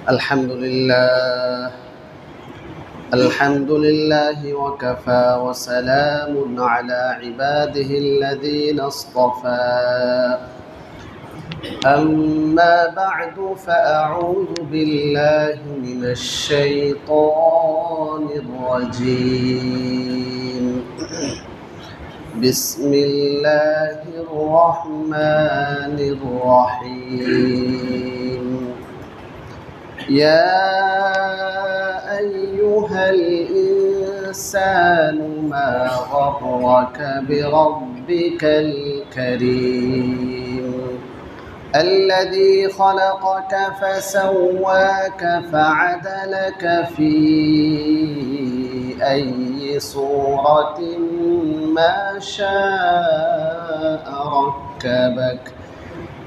الحمد لله الحمد لله وكفى وسلام على عباده الذين اصطفى أما بعد فأعوذ بالله من الشيطان الرجيم بسم الله الرحمن الرحيم يا أيها الإنسان ما غرك بربك الكريم الذي خلقك فسواك فعدلك في أي صورة ما شاء ركبك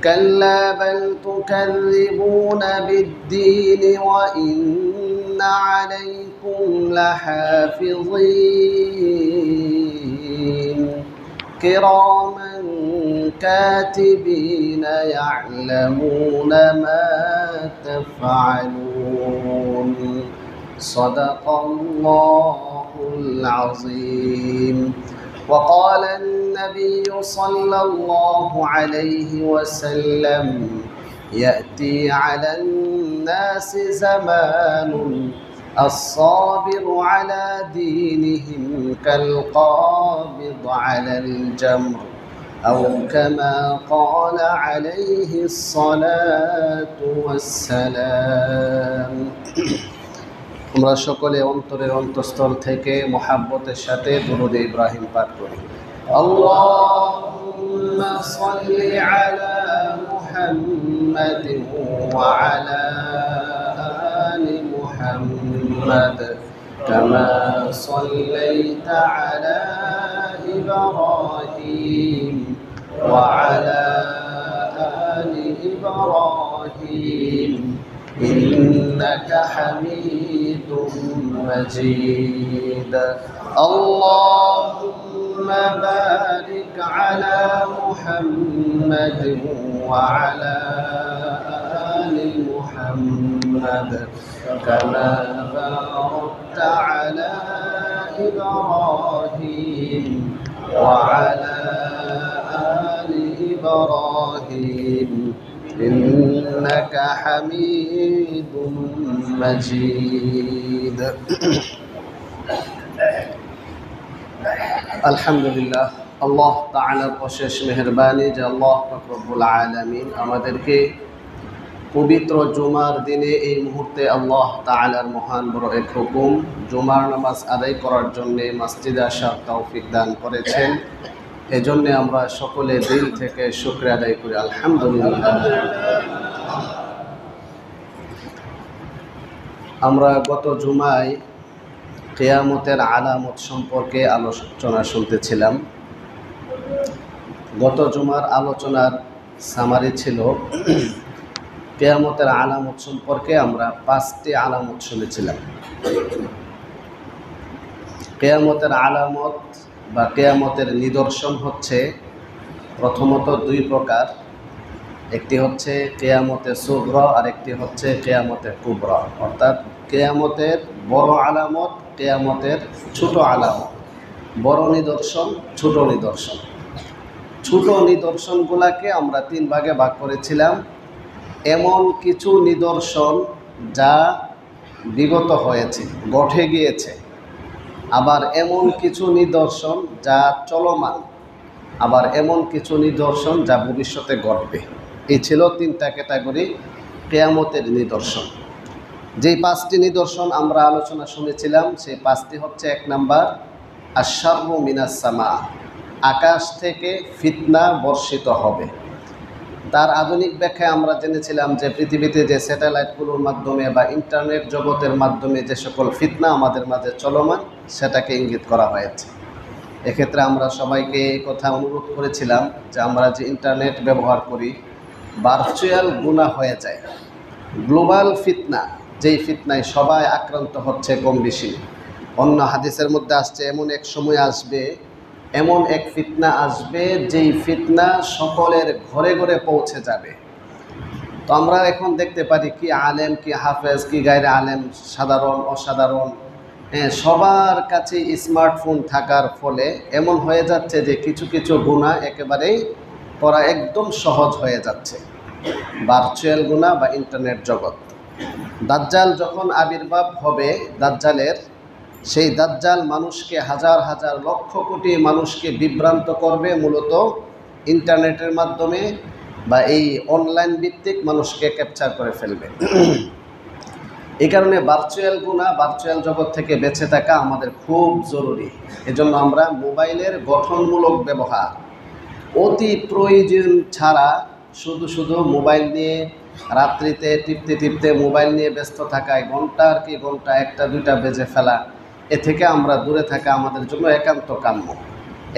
كلا بل تكذبون بالدين وإن عليكم لحافظين كراما كاتبين يعلمون ما تفعلون صدق الله العظيم وقال النبي صلى الله عليه وسلم يأتي على الناس زمان الصابر على دينهم كالقابض على الجمر أو كما قال عليه الصلاة والسلام আমরা সকলে অন্তরের অন্তঃস্থল থেকে মুহাব্বতের সাথে দুরূদ ইব্রাহিম পাঠ করি আল্লাহুম্মা সাল্লি আলা মুহাম্মাদিন ওয়া আলা আলি মুহাম্মাদ কামা সাল্লাইতা আলা ইব্রাহিম ওয়া আলা আলি ইব্রাহিম إنك حميد مجيد اللهم بارك على محمد وعلى آل محمد كما باركت على إبراهيم وعلى آل إبراهيم إنك حميد مجيد আলহামদুলিল্লাহ আল্লাহ তাআলার অশেষ মেহেরবানি যে আল্লাহ রব্বুল আলামিন আমাদেরকে পবিত্র জুমার দিনে এই মুহূর্তে আল্লাহ তাআলার মহান বড় এক হুকুম জুমার নামাজ আদায় করার জন্য মসজিদে আসার তৌফিক দান করেছেন এজন্য আমরা সকলে দিল থেকে শুকরিয়া আদায় করি আলহামদুলিল্লাহ আমরা গত জুমায় কিয়ামতের আলামত সম্পর্কে আলোচনা শুনতেছিলাম গত জুমার আলোচনার সামারি ছিল কিয়ামতের আলামত সম্পর্কে আমরা 5টি আলামত শুনেছিলাম কিয়ামতের আলামত বা কিয়ামতের নিদর্শন হচ্ছে প্রথমত 2 প্রকার একটি হচ্ছে কিয়ামতে সুগরা আর একটি হচ্ছে কিয়ামতে কুবরা অর্থাৎ কিয়ামতের বড় আলামত কিয়ামতের ছোট আলামত বড় নিদর্শন ছোট নিদর্শন ছোট নিদর্শনগুলোকে আমরা 3 ভাগে ভাগ করেছিলাম এমন কিছু নিদর্শন যা বিগত হয়েছে ঘটে গিয়েছে আবার এমন কিছু নিদর্শন যা চলমান আবার এমন কিছু নিদর্শন যা ভবিষ্যতে ঘটবে এই ছিল 3টা ক্যাটাগরি কিয়ামতের নিদর্শন যেই 5টি নিদর্শন আমরা আলোচনা শুনেছিলাম সেই 5টি হচ্ছে 1 নাম্বার আশ-শাররু মিনাস সামা আকাশ থেকে ফিতনা বর্ষিত হবে তার আধুনিক ব্যাখ্যায় আমরা জেনেছিলাম যে পৃথিবীতে যে স্যাটেলাইটগুলোর মাধ্যমে বা ইন্টারনেট জগতের মাধ্যমে যে সকল ফিতনা আমাদের মাঝে চলমান সেটাকে ইঙ্গিত করা হয়েছে এক্ষেত্রে আমরা সবাইকে এই কথা অনুরোধ করেছিলাম যে আমরা যে ইন্টারনেট ব্যবহার করি ভার্চুয়াল গুনাহ হয়ে যায় গ্লোবাল ফিতনা যেই ফিতনায় সবাই আক্রান্ত হচ্ছে কম বেশি অন্য হাদিসের মধ্যে আসছে এমন এক সময় আসবে এমন এক ফিতনা আসবে যেই ফিতনা সকলের ঘরে ঘরে পৌঁছে যাবে তো আমরা এখন দেখতে পারি কি আলেম, কি হাফেজ, কি গায়রে আলেম, সাধারণ অসাধারণ, সবার কাছে স্মার্টফোন থাকার ফলে এমন হয়ে যাচ্ছে যে কিছু কিছু গুনাহ একেবারেই করা একদম সহজ হয়ে যাচ্ছে। ভার্চুয়াল গুনাহ বা ইন্টারনেট জগৎ। দাজ্জাল যখন আবির্ভাব হবে দাজ্জালের, সেই দাজ্জাল মানুষকে হাজার হাজার লক্ষ কোটি মানুষকে বিভ্রান্ত করবে মূলত ইন্টারনেটের মাধ্যমে, বা এই অনলাইন ভিত্তিক মানুষকে ক্যাপচার করে ফেলবে। এই কারণে ভার্চুয়াল গুনাহ, ভার্চুয়াল জগৎ থেকে বেঁচে থাকা আমাদের খুব জরুরি। এজন্য আমরা মোবাইলের গঠনমূলক ব্যবহার, অতি প্রয়োজন ছাড়া শুধু শুধু মোবাইল নিয়ে রাত্রিতে টিপতে টিপতে মোবাইল নিয়ে ব্যস্ত থাকায় ঘন্টার কি ঘন্টা, একটা দুইটা বেজে ফেলা, এ থেকে আমরা দূরে থাকা আমাদের জন্য একান্ত কাম্য।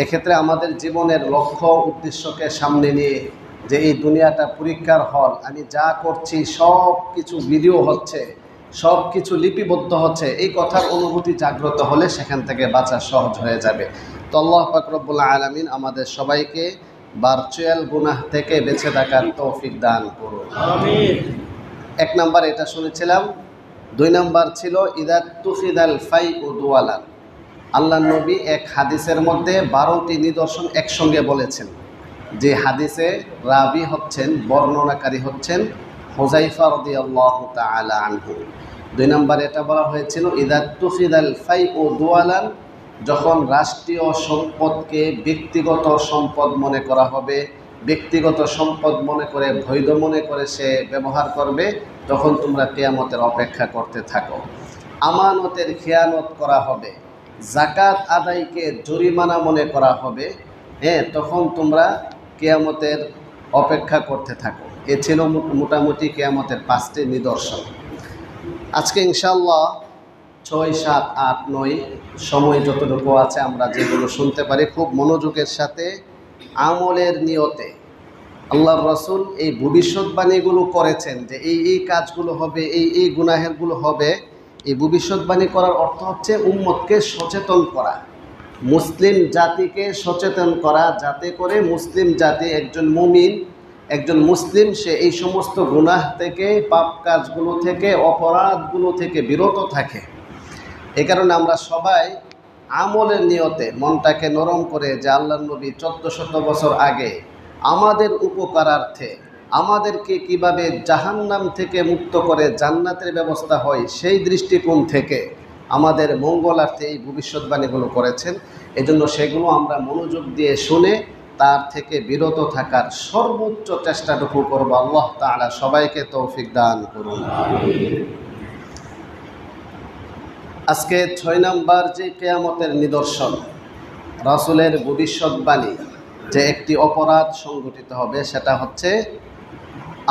এক্ষেত্রে আমাদের জীবনের লক্ষ্য উদ্দেশ্যকে সামনে নিয়ে, যে এই দুনিয়াটা পরীক্ষার হল, আমি যা করছি সব কিছু ভিডিও হচ্ছে, সব কিছু লিপিবদ্ধ হচ্ছে, এই কথার অনুভূতি জাগ্রত হলে সেখান থেকে বাঁচা সহজ হয়ে যাবে। তো আল্লাহ পাক রব্বুল আলামিন আমাদের সবাইকে ভার্চুয়াল গুনাহ থেকে বেঁচে থাকার তৌফিক দান করুন, আমিন। এক নাম্বার এটা শুনেছিলাম। দুই নাম্বার ছিল ইদাতুখিদাল ফাইউ দুয়ালান। আল্লাহ নবী এক হাদিসের মধ্যে 12টি নিদর্শন একসঙ্গে বলেছেন, যে হাদিসে রাবি হচ্ছেন, বর্ণনাকারী হচ্ছেন হুযায়ফা রাদিয়াল্লাহু তাআলা আনহু। দুই নম্বর এটা বলা হয়েছিল ইদাতুখিদাল ফাইউ দুয়ালান, যখন রাষ্ট্রীয় সম্পদকে ব্যক্তিগত সম্পদ মনে করা হবে, ব্যক্তিগত সম্পদ মনে করে, বৈধ মনে করে সে ব্যবহার করবে, তখন তোমরা কিয়ামতের অপেক্ষা করতে থাকো। আমানতের খেয়ানত করা হবে, যাকাত আদায়কে জরিমানা মনে করা হবে, তখন তোমরা কিয়ামতের অপেক্ষা করতে থাকো। এ ছিল মোটামুটি কিয়ামতের 5টি নিদর্শন। আজকে ইনশাআল্লাহ 6, 7, 8, 9 সময় যতটুকু আছে আমরা যেগুলো শুনতে পারি খুব মনোযোগের সাথে আমলের নিয়তে। আল্লাহর রাসূল এই ভবিষ্যৎবাণীগুলো করেছেন যে এই এই কাজগুলো হবে, এই এই গুনাহেরগুলো হবে। এই ভবিষ্যৎবাণী করার অর্থ হচ্ছে উম্মতকে সচেতন করা, মুসলিম জাতিকে সচেতন করা, যাতে করে মুসলিম জাতি, একজন মুমিন, একজন মুসলিম, সে এই সমস্ত গুনাহ থেকে, পাপ কাজগুলো থেকে, অপরাধগুলো থেকে বিরত থাকে। এই কারণে আমরা সবাই আমলের নিয়তে মনটাকে নরম করে, যে আল্লাহর নবী 1400 বছর আগে আমাদের উপকারার্থে, আমাদেরকে কিভাবে জাহান্নাম থেকে মুক্ত করে জান্নাতের ব্যবস্থা হয়, সেই দৃষ্টিকোণ থেকে আমাদের মঙ্গলার্থে এই ভবিষ্যৎবাণীগুলো করেছেন। এজন্য সেগুলো আমরা মনোযোগ দিয়ে শুনে তার থেকে বিরত থাকার সর্বোচ্চ চেষ্টাটুকু করব। আল্লাহ তাআলা সবাইকে তৌফিক দান করুন। আজকে 6 নাম্বার যে কিয়ামতের নিদর্শন, রাসূলের ভবিষ্যৎবাণী, যে একটি অপরাধ সংঘটিত হবে, সেটা হচ্ছে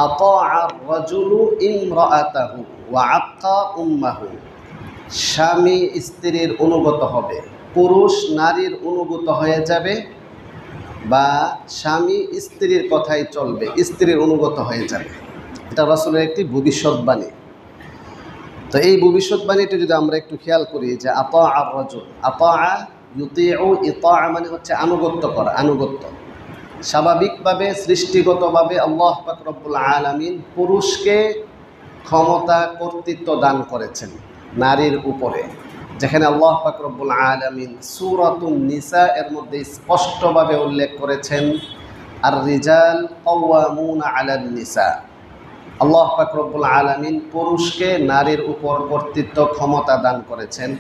আতাআর রাজুলু ইমরাআতাহু ওয়া আক্কা উম্মাহু। স্বামী স্ত্রীর অনুগত হবে, পুরুষ নারীর অনুগত হয়ে যাবে, বা স্বামী স্ত্রীর কথাই চলবে, স্ত্রীর অনুগত হয়ে যাবে। এটা রাসূলের একটি ভবিষ্যৎবাণী। তো এই ভবিষ্যৎবাণীটি যদি আমরা একটু খেয়াল করি, যে আতাআর রাজুল, আতাআ ইউতিউ, ইতাআ মানে হচ্ছে আনুগত্য করা, আনুগত্য। স্বাভাবিকভাবে সৃষ্টিগতভাবে আল্লাহ পাক রব্বুল আলামিন পুরুষকে ক্ষমতা, কর্তৃত্ব দান করেছেন নারীর উপরে, যেখানে আল্লাহ পাক রব্বুল আলামিন সূরাতুন নিসা এর মধ্যে স্পষ্টভাবে উল্লেখ করেছেন, আর রিজাল কাওয়ামুনা আলান নিসা। আল্লাহ পাক রব্বুল আলামিন পুরুষকে নারীর উপর কর্তৃত্ব, ক্ষমতা দান করেছেন।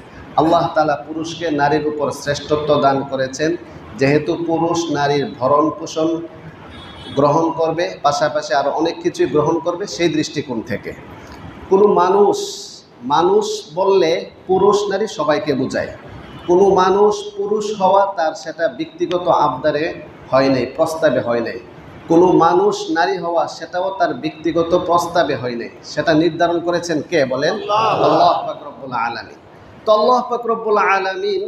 আল্লাহ তাআলা পুরুষকে নারীর উপর শ্রেষ্ঠত্ব দান করেছেন, যেহেতু পুরুষ নারীর ভরণ পোষণ গ্রহণ করবে, পাশাপাশি আরও অনেক কিছুই গ্রহণ করবে। সেই দৃষ্টিকোণ থেকে কোনো মানুষ বললে পুরুষ নারী সবাইকে বোঝায়। কোনো মানুষ পুরুষ হওয়া তার সেটা ব্যক্তিগত আবদারে হয় নাই, প্রস্তাবে হয় নাই। কোনো মানুষ নারী হওয়া সেটাও তার ব্যক্তিগত প্রস্তাবে হয় নাই। সেটা নির্ধারণ করেছেন কে বলেন? আল্লাহ পাক রব্বুল আলামিন। তো আল্লাহ পাক রব্বুল আলামিন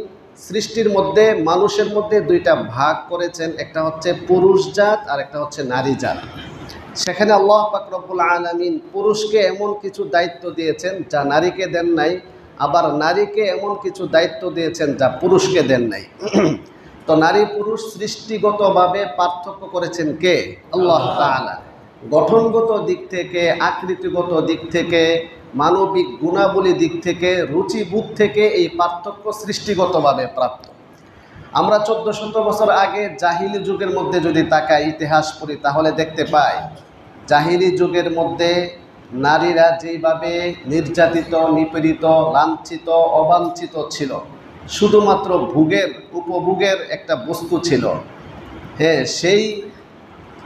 সৃষ্টির মধ্যে, মানুষের মধ্যে 2টা ভাগ করেছেন, একটা হচ্ছে পুরুষ জাত আর একটা হচ্ছে নারী জাত। সেখানে আল্লাহ পাক রব্বুল আলামিন পুরুষকে এমন কিছু দায়িত্ব দিয়েছেন যা নারীকে দেন নাই, আবার নারীকে এমন কিছু দায়িত্ব দিয়েছেন যা পুরুষকে দেন নাই। তো নারী পুরুষ সৃষ্টিগতভাবে পার্থক্য করেছেন কে? আল্লাহ তাআলা। গঠনগত দিক থেকে, আকৃতিগত দিক থেকে, মানবিক গুণাবলী দিক থেকে, রুচিবোধ থেকে এই পার্থক্য সৃষ্টিগতভাবে প্রাপ্ত। আমরা 1400 বছর আগে জাহিলি যুগের মধ্যে যদি তাকাই, ইতিহাস পড়ি, তাহলে দেখতে পাই জাহিলি যুগের মধ্যে নারীরা যেইভাবে নির্যাতিত, নিপীড়িত, লাঞ্ছিত, অবাঞ্ছিত ছিল, শুধুমাত্র ভোগের, উপভোগের একটা বস্তু ছিল। হ্যাঁ, সেই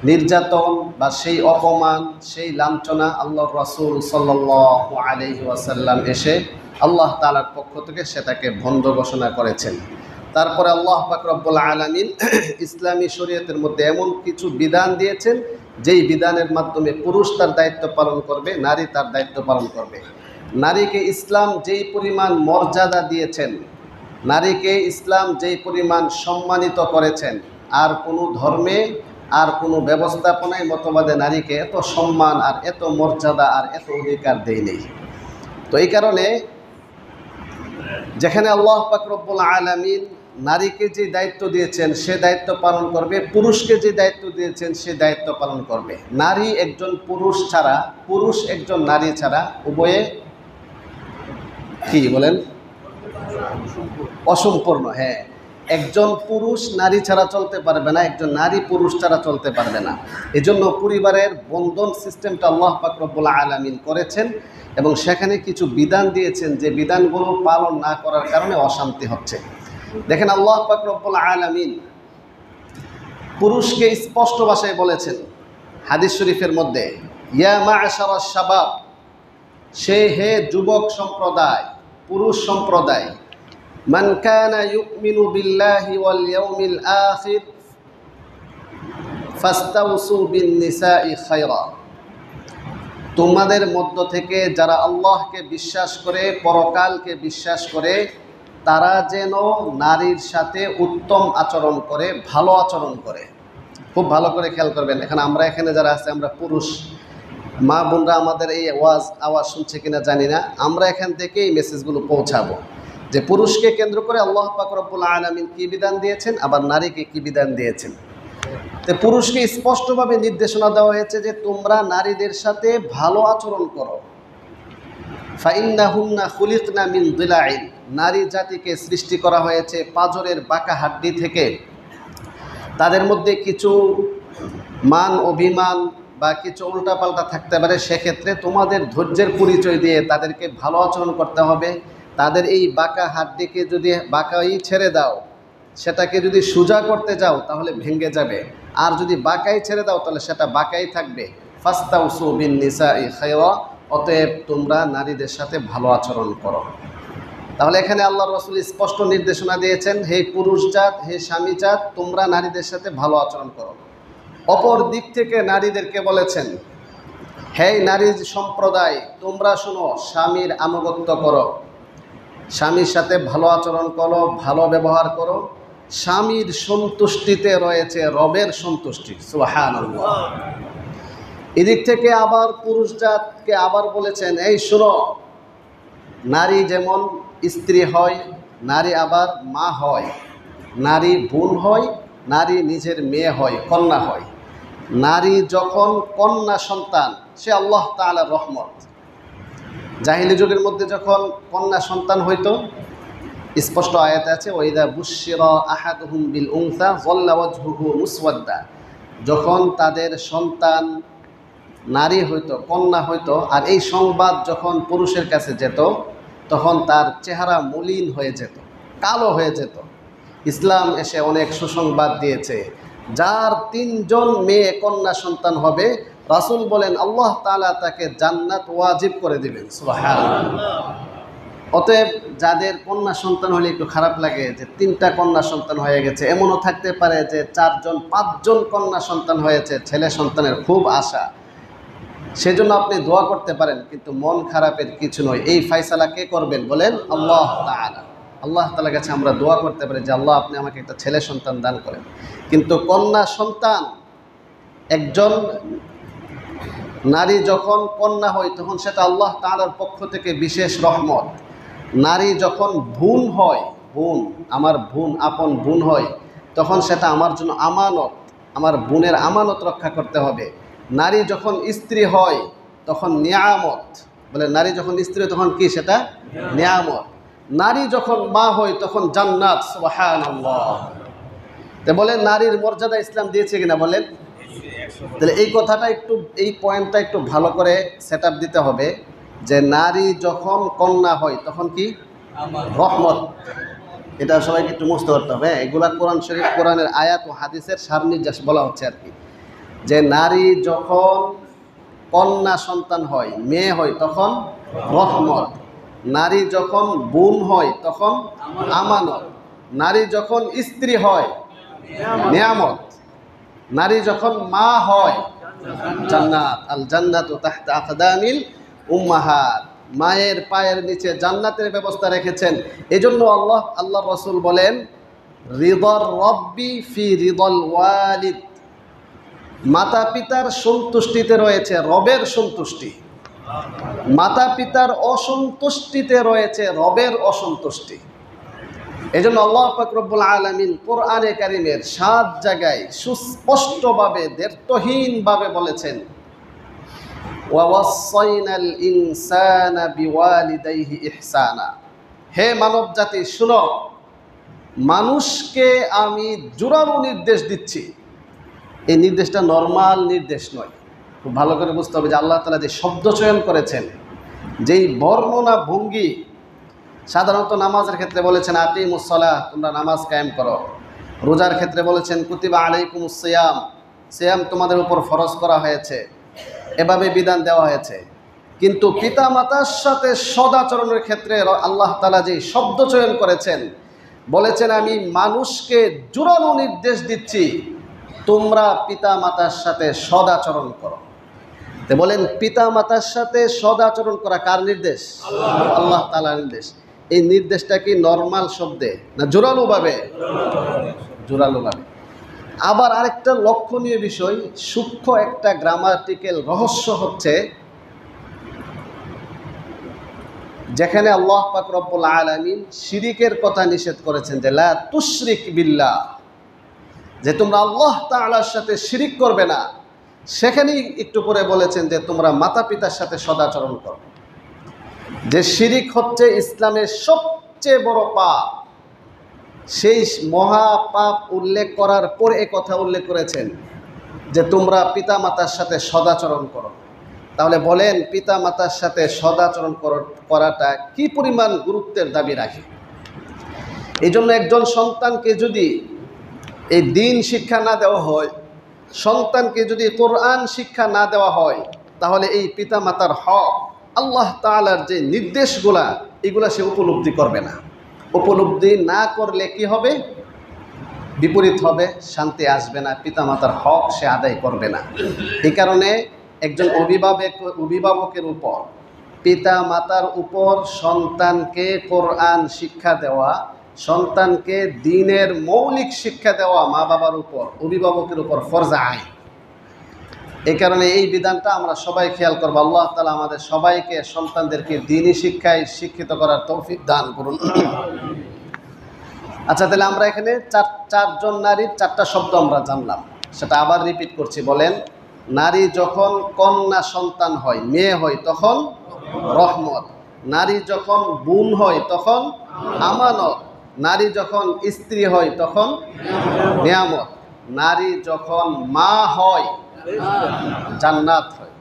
নির্যাতন বা সেই অপমান, সেই লাঞ্ছনা আল্লাহর রাসূল সাল্লাল্লাহু আলাইহি ওয়াসাল্লাম এসে আল্লাহ তাআলার পক্ষ থেকে সেটাকে বন্ধ ঘোষণা করেছেন। তারপরে আল্লাহ পাক রব্বুল আলামিন ইসলামী শরীয়তের মধ্যে এমন কিছু বিধান দিয়েছেন, যেই বিধানের মাধ্যমে পুরুষ তার দায়িত্ব পালন করবে, নারী তার দায়িত্ব পালন করবে। নারীকে ইসলাম যেই পরিমাণ মর্যাদা দিয়েছেন, নারীকে ইসলাম যেই পরিমাণ সম্মানিত করেছেন, আর কোনো ধর্মে, আর কোনো ব্যবস্থাপনায়, মতবাদে নারীকে এত সম্মান আর এত মর্যাদা আর এত অধিকার দেয় নেই। তো এই কারণে যেখানে আল্লাহ পাক রব্বুল আলামিন নারীকে যে দায়িত্ব দিয়েছেন সে দায়িত্ব পালন করবে, পুরুষকে যে দায়িত্ব দিয়েছেন সে দায়িত্ব পালন করবে। নারী একজন পুরুষ ছাড়া, পুরুষ একজন নারী ছাড়া উভয়ে কি বলেন, অসম্পূর্ণ। হ্যাঁ, একজন পুরুষ নারী ছাড়া চলতে পারবে না, একজন নারী পুরুষ ছাড়া চলতে পারবে না। এজন্য পরিবারের বন্ধন সিস্টেমটা আল্লাহ পাক রব্বুল আলামিন করেছেন এবং সেখানে কিছু বিধান দিয়েছেন, যে বিধানগুলো পালন না করার কারণে অশান্তি হচ্ছে। দেখেন, আল্লাহ পাক রব্বুল আলামিন পুরুষকে স্পষ্ট ভাষায় বলেছেন হাদিস শরীফের মধ্যে, ইয়া মা'শারাশ শাবাব, সে হে যুবক সম্প্রদায়, পুরুষ সম্প্রদায়, মান কানা ইউমিনু বিল্লাহি ওয়াল ইয়াউমিল আখির ফাস্তাউসু বিন নিসাই খায়রা, তোমাদের মধ্য থেকে যারা আল্লাহকে বিশ্বাস করে, পরকালকে বিশ্বাস করে, তারা যেন নারীর সাথে উত্তম আচরণ করে, ভালো আচরণ করে। খুব ভালো করে খেয়াল করবেন, আমরা এখানে যারা আছে, আমরা পুরুষ মা বোনরা, আমাদের এই আওয়াজ শুনছে কিনা জানি না, আমরা এখান থেকে এই মেসেজগুলো পৌঁছাবো যে পুরুষকে কেন্দ্র করে আল্লাহ পাক রব্বুল আলামিন কি বিধান দিয়েছেন, আবার নারীকে কি বিধান দিয়েছেন। তো পুরুষকে স্পষ্টভাবে নির্দেশনা দেওয়া হয়েছে যে তোমরা নারীদের সাথে ভালো আচরণ করো। ফাইন্নাহুন্না খুলিকনা মিন দিলাইন, নারী জাতিকে সৃষ্টি করা হয়েছে পাঁজরের বাঁকা হাড্ডি থেকে। তাদের মধ্যে কিছু মান অভিমান বা কিছু উল্টাপাল্টা থাকতে পারে, সেক্ষেত্রে তোমাদের ধৈর্যের পরিচয় দিয়ে তাদেরকে ভালো আচরণ করতে হবে। তাদের এই বাঁকা হাড্ডিকে যদি বাঁকাই ছেড়ে দাও, সেটাকে যদি সোজা করতে যাও তাহলে ভেঙে যাবে, আর যদি বাঁকাই ছেড়ে দাও তাহলে সেটা বাঁকাই থাকবে। ফাস্তাউসু বিন নিসাই খায়রা, অতএব তোমরা নারীদের সাথে ভালো আচরণ করো। তাহলে এখানে আল্লাহর রাসূল স্পষ্ট নির্দেশনা দিয়েছেন, হে পুরুষ জাত, হে স্বামী জাত, তোমরা নারীদের সাথে ভালো আচরণ করো। অপর দিক থেকে নারীদেরকে বলেছেন, হে নারী সম্প্রদায়, তোমরা শোনো, স্বামীর আনুগত্য করো, স্বামীর সাথে ভালো আচরণ করো, ভালো ব্যবহার করো। স্বামীর সন্তুষ্টিতে রয়েছে রবের সন্তুষ্টি। সুবহানাল্লাহ। এদিক থেকে আবার পুরুষ জাতকে আবার বলেছেন, এই শোনো, নারী যেমন স্ত্রী হয়, নারী আবার মা হয়, নারী বোন হয়, নারী নিজের মেয়ে হয়, কন্যা হয়। নারী যখন কন্যা সন্তান, সে আল্লাহ তাআলার রহমত। জাহিলি যুগের মধ্যে যখন কন্যা সন্তান হইতো, স্পষ্ট আয়াতে আছে, ওয়াইদা বুশশিরা আহাদুহুম বিল উনসা যাল্লা ওয়াজহুহু মুসওয়াদ্দা, যখন তাদের সন্তান নারী হইতো, কন্যা হইতো, আর এই সংবাদ যখন পুরুষের কাছে যেত, তখন তার চেহারা মলিন হয়ে যেত, কালো হয়ে যেত। ইসলাম এসে অনেক সুসংবাদ দিয়েছে, যার 3 জন মেয়ে কন্যা সন্তান হবে, রাসূল বলেন আল্লাহ তাআলা তাকে জান্নাত ওয়াজিব করে দিবেন। সুবহানাল্লাহ। অতএব যাদের কন্যা সন্তান হলে একটু খারাপ লাগে যে 3টা কন্যা সন্তান হয়ে গেছে, এমনও থাকতে পারে যে 4 জন 5 জন কন্যা সন্তান হয়েছে, ছেলে সন্তানের খুব আশা, সেজন্য আপনি দোয়া করতে পারেন, কিন্তু মন খারাপের কিছু নয়। এই ফয়সালা কে করবেন বলেন? আল্লাহ তাআলা। আল্লাহ তাআলার কাছে আমরা দোয়া করতে পারি যে আল্লাহ, আপনি আমাকে একটা ছেলে সন্তান দান করেন। কিন্তু কন্যা সন্তান, একজন নারী যখন কন্যা হয় তখন সেটা আল্লাহ তাআলার পক্ষ থেকে বিশেষ রহমত। নারী যখন বোন হয়, বোন, আমার বোন, আপন বোন হয়, তখন সেটা আমার জন্য আমানত, আমার বোনের আমানত রক্ষা করতে হবে। নারী যখন স্ত্রী হয় তখন নিয়ামত। বলে নারী যখন স্ত্রী তখন কি সেটা নিয়ামত। নারী যখন মা হয় তখন জান্নাত। সুবহানাল্লাহ। তো বলেন নারীর মর্যাদা ইসলাম দিয়েছে কিনা বলেন? তাহলে এই কথাটা একটু, এই পয়েন্টটা একটু ভালো করে সেট আপ দিতে হবে যে নারী যখন কন্যা হয় তখন কি রহমত। এটা সবাইকে একটু বুঝতে করতে হবে। এগুলা কোরআন শরীফ, কোরআনের আয়াত ও হাদিসের সার নির্দেশ বলা হচ্ছে আর কি, যে নারী যখন কন্যা সন্তান হয়, মেয়ে হয় তখন রহমত। নারী যখন বোন হয় তখন আমানত। নারী যখন স্ত্রী হয় নিয়ামত। নারী যখন মা হয় জান্নাত। আল জান্নাতু তাহতা আকদামিল উম্মাহাত। মায়ের পায়ের নিচে জান্নাতের ব্যবস্থা রেখেছেন। এজন্য আল্লাহ রাসূল বলেন রিদার রব্বি ফি রিদাল ওয়ালিদ। মাতা পিতার সন্তুষ্টিতে রয়েছে রবের সন্তুষ্টি, মাতা পিতার অসন্তুষ্টিতে রয়েছে রবের অসন্তুষ্টি। এজন্য আল্লাহ পাক রব্বুল আলামিন কোরআনে কারীমের ৭ জায়গায় সুস্পষ্টভাবে দ্ব্যর্থহীনভাবে বলেছেন ওয়াওয়াসাইনাল ইনসানা বিওয়ালিদাইহি ইহসানা। হে মানব জাতি শুনো, মানুষকে আমি জোরালো নির্দেশ দিচ্ছি। এই নির্দেশটা নরমাল নির্দেশ নয়, খুব ভালো করে বুঝতে হবে যে আল্লাহ তাআলা যে শব্দ চয়ন করেছেন, যেই বর্ণনা ভঙ্গি। সাধারণত নামাজের ক্ষেত্রে বলেছেন আকিমুস সালাহ, তোমরা নামাজ কায়েম করো। রোজার ক্ষেত্রে বলেছেন কুতিবা আলাইকুমুস সিয়াম, সিয়াম তোমাদের উপর ফরজ করা হয়েছে। এভাবে বিধান দেওয়া হয়েছে। কিন্তু পিতা মাতার সাথে সদাচরণের ক্ষেত্রে আল্লাহ তাআলা যে শব্দ চয়ন করেছেন, বলেছেন আমি মানুষকে জোরালো নির্দেশ দিচ্ছি তোমরা পিতা মাতার সাথে সদাচরণ করো। তো বলেন পিতা মাতার সাথে সদাচরণ করা কার নির্দেশ? আল্লাহ তাআলার নির্দেশ। এই নির্দেশটা কি নরমাল শব্দে না জোরালোভাবে? জোরালোভাবে। আবার আরেকটা লক্ষণীয় বিষয়, সূক্ষ্ম একটা গ্রামাটিক্যাল রহস্য হচ্ছে, যেখানে আল্লাহ পাক রব্বুল আলামিন শিরিকের কথা নিষেধ করেছেন যে লা তুশরিক বিল্লাহ, যে তোমরা আল্লাহ তাআলার সাথে শিরিক করবে না, সেখানেই একটু পরে বলেছেন যে তোমরা মাতা পিতার সাথে সদাচরণ করো। যে শিরিক হচ্ছে ইসলামের সবচেয়ে বড় পাপ, সেই মহা পাপ উল্লেখ করার পর এ কথা উল্লেখ করেছেন যে তোমরা পিতা মাতার সাথে সদাচরণ করো। তাহলে বলেন পিতা মাতার সাথে সদাচরণ করাটা কি পরিমাণ গুরুত্বের দাবি রাখে। এই জন্য একজন সন্তানকে যদি এই দিন শিক্ষা না দেওয়া হয়, সন্তানকে যদি কোরআন শিক্ষা না দেওয়া হয়, তাহলে এই পিতা মাতার হক, আল্লাহ তাআলার যে নির্দেশগুলা, এগুলা সে উপলব্ধি করবে না। উপলব্ধি না করলে কি হবে? বিপরীত হবে, শান্তি আসবে না, পিতা মাতার হক সে আদায় করবে না। এই কারণে একজন অভিভাবকের উপর, পিতা মাতার উপর সন্তানকে কোরআন শিক্ষা দেওয়া, সন্তানকে দ্বীনের মৌলিক শিক্ষা দেওয়া মা বাবার উপর, অভিভাবকের উপর ফরজ আইন। এই কারণে এই বিধানটা আমরা সবাই খেয়াল করবো। আল্লাহ তাআলা আমাদের সবাইকে সন্তানদেরকে দ্বীনি শিক্ষায় শিক্ষিত করার তৌফিক দান করুন। আচ্ছা, তাহলে আমরা এখানে চারজন নারীর 4টা শব্দ আমরা জানলাম, সেটা আবার রিপিট করছি। বলেন, নারী যখন কন্যা সন্তান হয়, মেয়ে হয়, তখন রহমত। নারী যখন বোন হয় তখন আমানত। নারী যখন স্ত্রী হয় তখন নিয়ামত। নারী যখন মা হয় জান্নাত হয়।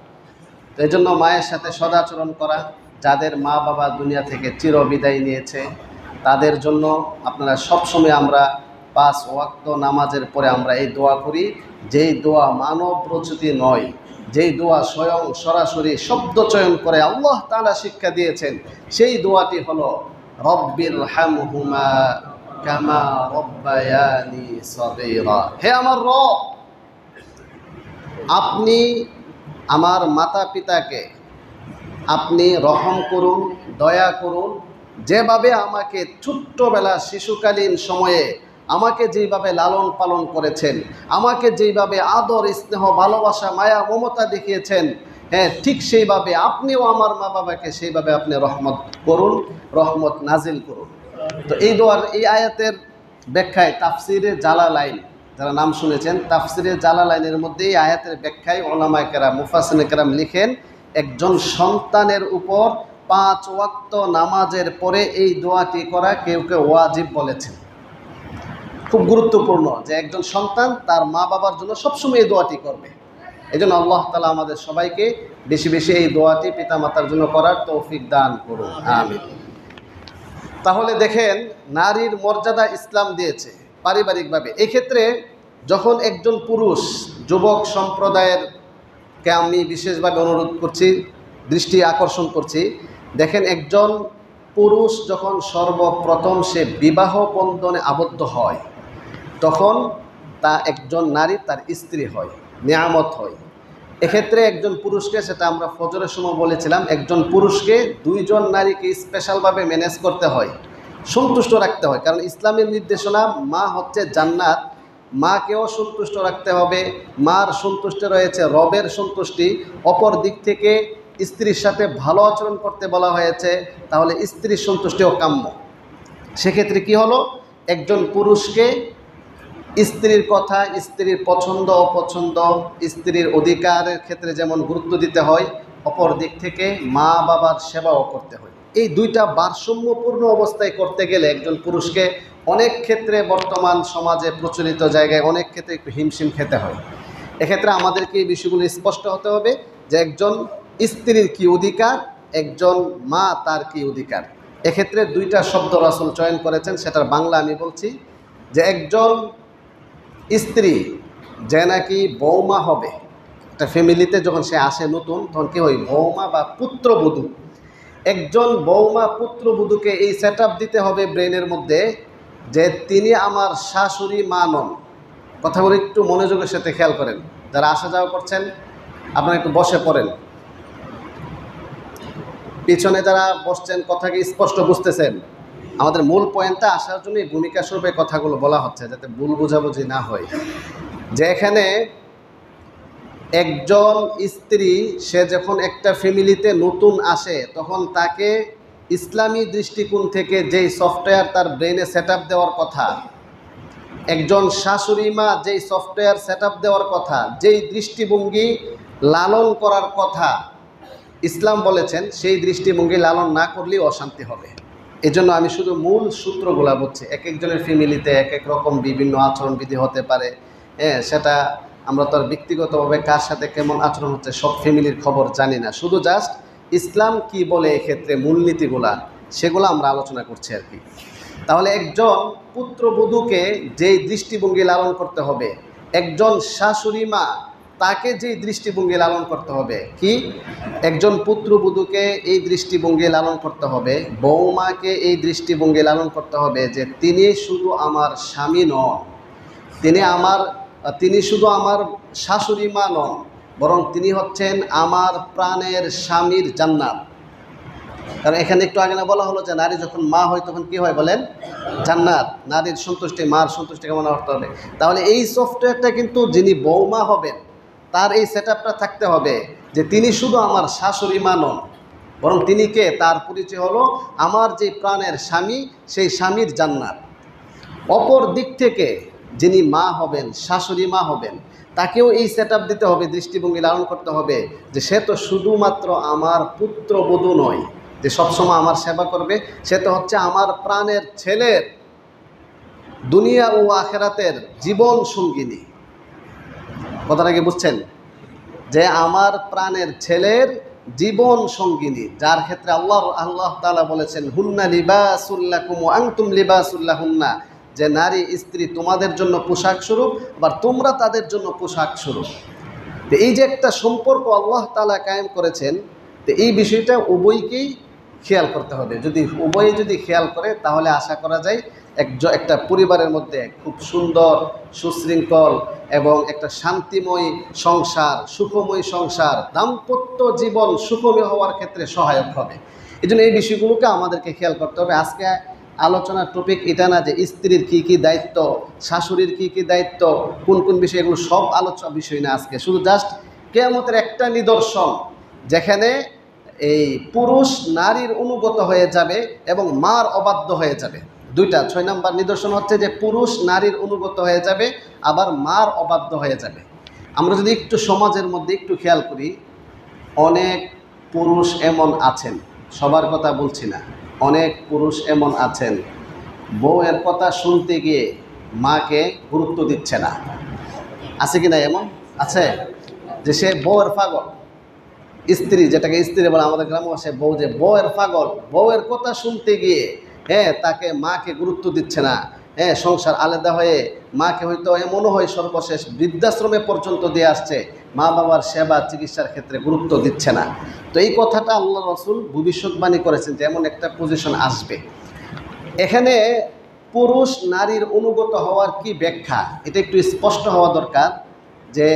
তো এই জন্য মায়ের সাথে সদাচরণ করা, যাদের মা বাবা দুনিয়া থেকে চিরবিদায় নিয়েছে, তাদের জন্য আপনারা সবসময় আমরা 5 ওয়াক্ত নামাজের পরে আমরা এই দোয়া করি, যেই দোয়া মানব রচিত নয়, যেই দোয়া স্বয়ং সরাসরি শব্দ চয়ন করে আল্লাহ তাআলা শিক্ষা দিয়েছেন, সেই দোয়াটি হলো রব্বির হামহুমা কামা রব্বায়ানি সগীরা। হে আমার রব, আপনি আমার মাতা পিতাকে আপনি রহম করুন, দয়া করুন, যেভাবে আমাকে ছোট্টবেলা শিশুকালীন সময়ে আমাকে যেইভাবে লালন পালন করেছেন, আমাকে যেইভাবে আদর স্নেহ ভালোবাসা মায়া মমতা দেখিয়েছেন, হ্যাঁ ঠিক সেইভাবে আপনিও আমার মা বাবাকে সেইভাবে আপনি রহমত করুন, রহমত নাজিল করুন। তো এই দোয়ার এই আয়াতের ব্যাখ্যায় তাফসিরে জালালাইন, যারা নাম শুনেছেন, তাফসিরে জালালাইনের মধ্যে এই আয়াতের ব্যাখ্যায় উলামায়ে কেরাম মুফাসসিরিনে কেরাম লিখেন, একজন সন্তানের উপর 5 ওয়াক্ত নামাজের পরে এই দোয়াটি করা কেউ কেউ ওয়াজিব বলেছেন। খুব গুরুত্বপূর্ণ যে একজন সন্তান তার মা বাবার জন্য সবসময় এই দোয়াটি করবে। এই জন্য আল্লাহ তাআলা আমাদের সবাইকে বেশি বেশি এই দোয়াটি পিতামাতার জন্য করার তৌফিক দান করুন, আমিন। তাহলে দেখেন, নারীর মর্যাদা ইসলাম দিয়েছে পারিবারিকভাবে। এক্ষেত্রে যখন একজন পুরুষ, যুবক সম্প্রদায়ের কে আমি বিশেষভাবে অনুরোধ করছি, দৃষ্টি আকর্ষণ করছি, দেখেন একজন পুরুষ যখন সর্বপ্রথম সে বিবাহ বন্ধনে আবদ্ধ হয়, তখন তা একজন নারী তার স্ত্রী হয়, নিয়ামত হয়। এক্ষেত্রে একজন পুরুষকে, সেটা আমরা ফজরের সময় বলেছিলাম, একজন পুরুষকে 2 জন নারীকে স্পেশালভাবে ম্যানেজ করতে হয়, সন্তুষ্ট রাখতে হয়। কারণ ইসলামের নির্দেশনা, মা হচ্ছে জান্নাত, মাকেও সন্তুষ্ট রাখতে হবে। মার সন্তুষ্টি রয়েছে রবের সন্তুষ্টি। অপর দিক থেকে স্ত্রীর সাথে ভালো আচরণ করতে বলা হয়েছে, তাহলে স্ত্রীর সন্তুষ্টিও কাম্য। সেক্ষেত্রে কি হলো, একজন পুরুষকে স্ত্রীর কথা, স্ত্রীর পছন্দ অপছন্দ, স্ত্রীর অধিকারের ক্ষেত্রে যেমন গুরুত্ব দিতে হয়, অপর দিক থেকে মা বাবার সেবাও করতে হয়। এই দুইটা ভারসাম্যপূর্ণ অবস্থায় করতে গেলে একজন পুরুষকে অনেক ক্ষেত্রে, বর্তমান সমাজে প্রচলিত জায়গায় অনেক ক্ষেত্রে একটু হিমশিম খেতে হয়। এক্ষেত্রে আমাদেরকে এই বিষয়গুলো স্পষ্ট হতে হবে যে একজন স্ত্রীর কী অধিকার, একজন মা তার কী অধিকার। এক্ষেত্রে 2টা শব্দ রাসূল চয়ন করেছেন, সেটার বাংলা আমি বলছি, যে একজন স্ত্রী যে নাকি বৌমা হবে, একটা ফ্যামিলিতে যখন সে আসে নতুন, তখন কি হয়, বৌমা বা পুত্রবধূ। একজন বৌমা পুত্রবধূকে এই সেটআপ দিতে হবে ব্রেনের মধ্যে যে তিনি আমার শাশুড়ি মা নন। কথাগুলো একটু মনোযোগের সাথে খেয়াল করেন। যারা আসা যাওয়া করছেন আপনারা একটু বসে পড়েন, পিছনে যারা বসছেন কথা কি স্পষ্ট বুঝতেছেন? আমাদের মূল পয়েন্টটা আসার জন্য ভূমিকা স্বরূপে কথাগুলো বলা হচ্ছে, যাতে ভুল বোঝাবুঝি না হয়। যে এখানে একজন স্ত্রী, সে যখন একটা ফ্যামিলিতে নতুন আসে, তখন তাকে ইসলামী দৃষ্টিকোণ থেকে যেই সফটওয়্যার তার ব্রেনে সেটআপ দেওয়ার কথা, একজন শাশুড়ি মা যেই সফটওয়্যার সেটআপ দেওয়ার কথা, যেই দৃষ্টিভঙ্গি লালন করার কথা ইসলাম বলেছেন, সেই দৃষ্টিভঙ্গি লালন না করলেই অশান্তি হবে। এজন্য আমি শুধু মূল সূত্রগুলা বলছি। এক একজনের ফ্যামিলিতে এক এক রকম বিভিন্ন আচরণবিধি হতে পারে, সেটা আমরা তো আর ব্যক্তিগতভাবে কার সাথে কেমন আচরণ হচ্ছে সব ফ্যামিলির খবর জানি না। শুধু জাস্ট ইসলাম কি বলে এক্ষেত্রে মূলনীতিগুলা, সেগুলো আমরা আলোচনা করছি আর কি। তাহলে একজন পুত্রবধূকে যেই দৃষ্টিভঙ্গি লালন করতে হবে, একজন শাশুড়ি মা তাকে যেই দৃষ্টিভঙ্গি লালন করতে হবে, কি একজন পুত্রবধূকে এই দৃষ্টিভঙ্গি লালন করতে হবে, বৌমাকে এই দৃষ্টিভঙ্গি লালন করতে হবে যে তিনি শুধু আমার স্বামী নন, তিনি শুধু আমার শাশুড়ি মা নন, বরং তিনি হচ্ছেন আমার প্রাণের স্বামীর জান্নাত। কারণ এখানে একটু আগে না বলা হলো যে নারী যখন মা হয় তখন কি হয় বলেন, জান্নাত। নারীর সন্তুষ্টি, মার সন্তুষ্টি কেমন হতে হবে। তাহলে এই সফটওয়্যারটা কিন্তু যিনি বৌমা হবেন তার এই সেটআপটা থাকতে হবে যে তিনি শুধু আমার শাশুড়ি মা নন, বরং তিনি কে, তার পরিচয় হলো আমার যে প্রাণের স্বামী, সেই স্বামীর জান্নাত। অপর দিক থেকে যিনি মা হবেন, শাশুড়ি মা হবেন, তাকেও এই সেটআপ দিতে হবে, দৃষ্টিভঙ্গি লালন করতে হবে যে সে তো শুধুমাত্র আমার পুত্রবধূ নয় যে সবসময় আমার সেবা করবে, সে তো হচ্ছে আমার প্রাণের ছেলের দুনিয়া ও আখেরাতের জীবন সঙ্গিনী। কথাটা কি বুঝছেন? যে আমার প্রাণের ছেলের জীবন সঙ্গিনী, যার ক্ষেত্রে আল্লাহ তাআলা বলেছেন হুন্না লিবাসুল লাকুম ওয়া আনতুম লিবাসুল লাহুন্না, যে নারী স্ত্রী তোমাদের জন্য পোশাক স্বরূপ, আবার তোমরা তাদের জন্য পোশাক স্বরূপ। তো এই যে একটা সম্পর্ক আল্লাহ তাআলা কায়েম করেছেন, তো এই বিষয়টা উভয়কেই খেয়াল করতে হবে। যদি উভয়ে যদি খেয়াল করে তাহলে আশা করা যায় একটা পরিবারের মধ্যে খুব সুন্দর, সুশৃঙ্খল এবং একটা শান্তিময় সংসার, সুখময় সংসার, দাম্পত্য জীবন সুখময় হওয়ার ক্ষেত্রে সহায়ক হবে। এই জন্য এই বিষয়গুলোকে আমাদেরকে খেয়াল করতে হবে। আজকে আলোচনার টপিক এটা না যে স্ত্রীর কী কী দায়িত্ব, শাশুড়ির কী কী দায়িত্ব, কোন কোন বিষয়, এগুলো সব আলোচনা বিষয় না আজকে। শুধু জাস্ট কিয়ামতের একটা নিদর্শন যেখানে এই পুরুষ নারীর অনুগত হয়ে যাবে এবং মার অবাধ্য হয়ে যাবে। দুইটা। 6 নম্বর নিদর্শন হচ্ছে যে পুরুষ নারীর অনুগত হয়ে যাবে, আবার মার অবাধ্য হয়ে যাবে। আমরা যদি একটু সমাজের মধ্যে একটু খেয়াল করি, অনেক পুরুষ এমন আছেন, সবার কথা বলছি না, অনেক পুরুষ এমন আছেন বউয়ের কথা শুনতে গিয়ে মাকে গুরুত্ব দিচ্ছে না। আছে কি না এমন? আছে যে সে বউয়ের পাগল, স্ত্রী, যেটাকে স্ত্রী বলে আমাদের গ্রামে, সে বউ যে বউয়ের পাগল, বউয়ের কথা শুনতে গিয়ে তাকে মাকে গুরুত্ব দিচ্ছে না। সংসার আলাদা হয়ে মাকে হয়তো এমনও হয় সর্বশেষ বৃদ্ধাশ্রমে পর্যন্ত দিয়ে আসছে, মা বাবার সেবা চিকিৎসার ক্ষেত্রে গুরুত্ব দিচ্ছে না। তো এই কথাটা আল্লাহ রসুল ভবিষ্যৎবাণী করেছেন যে এমন একটা পজিশন আসবে। এখানে পুরুষ নারীর অনুগত হওয়ার কি ব্যাখ্যা, এটা একটু স্পষ্ট হওয়া দরকার। যে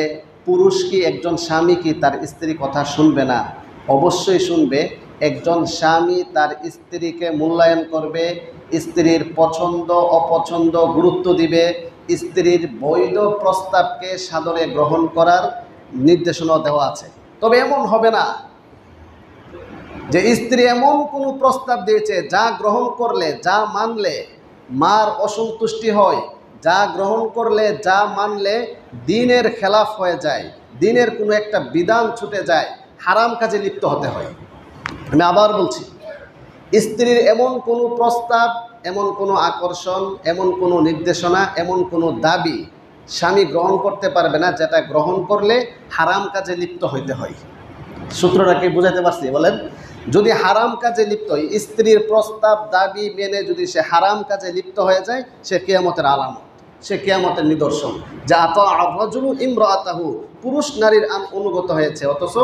পুরুষ কি, একজন স্বামী কি তার স্ত্রীর কথা শুনবে না? অবশ্যই শুনবে। একজন স্বামী তার স্ত্রীকে মূল্যায়ন করবে, স্ত্রীর পছন্দ অপছন্দ গুরুত্ব দিবে, স্ত্রীর বৈধ প্রস্তাবকে সাদরে গ্রহণ করার নির্দেশনা দেওয়া আছে। তবে এমন হবে না যে স্ত্রী এমন কোনো প্রস্তাব দিয়েছে যা গ্রহণ করলে, যা মানলে মার অসন্তুষ্টি হয়, যা গ্রহণ করলে, যা মানলে দ্বীনের খেলাফ হয়ে যায়, দ্বীনের কোনো একটা বিধান ছুটে যায়, হারাম কাজে লিপ্ত হতে হয়। আমি আবার বলছি, স্ত্রীর এমন কোনো প্রস্তাব, এমন কোনো আকর্ষণ, এমন কোনো নির্দেশনা, এমন কোনো দাবি স্বামী গ্রহণ করতে পারবে না যেটা গ্রহণ করলে হারাম কাজে লিপ্ত হইতে হয়। সূত্রটা কি বুঝাতে পারছি বলেন? যদি হারাম কাজে লিপ্ত হয়, স্ত্রীর প্রস্তাব দাবি মেনে যদি সে হারাম কাজে লিপ্ত হয়ে যায়, সে কিয়ামতের আলামত, সে কিয়ামতের নিদর্শন। যা রাজুলু ইমরাতাহু, পুরুষ নারীর অনুগত হয়েছে, অথচ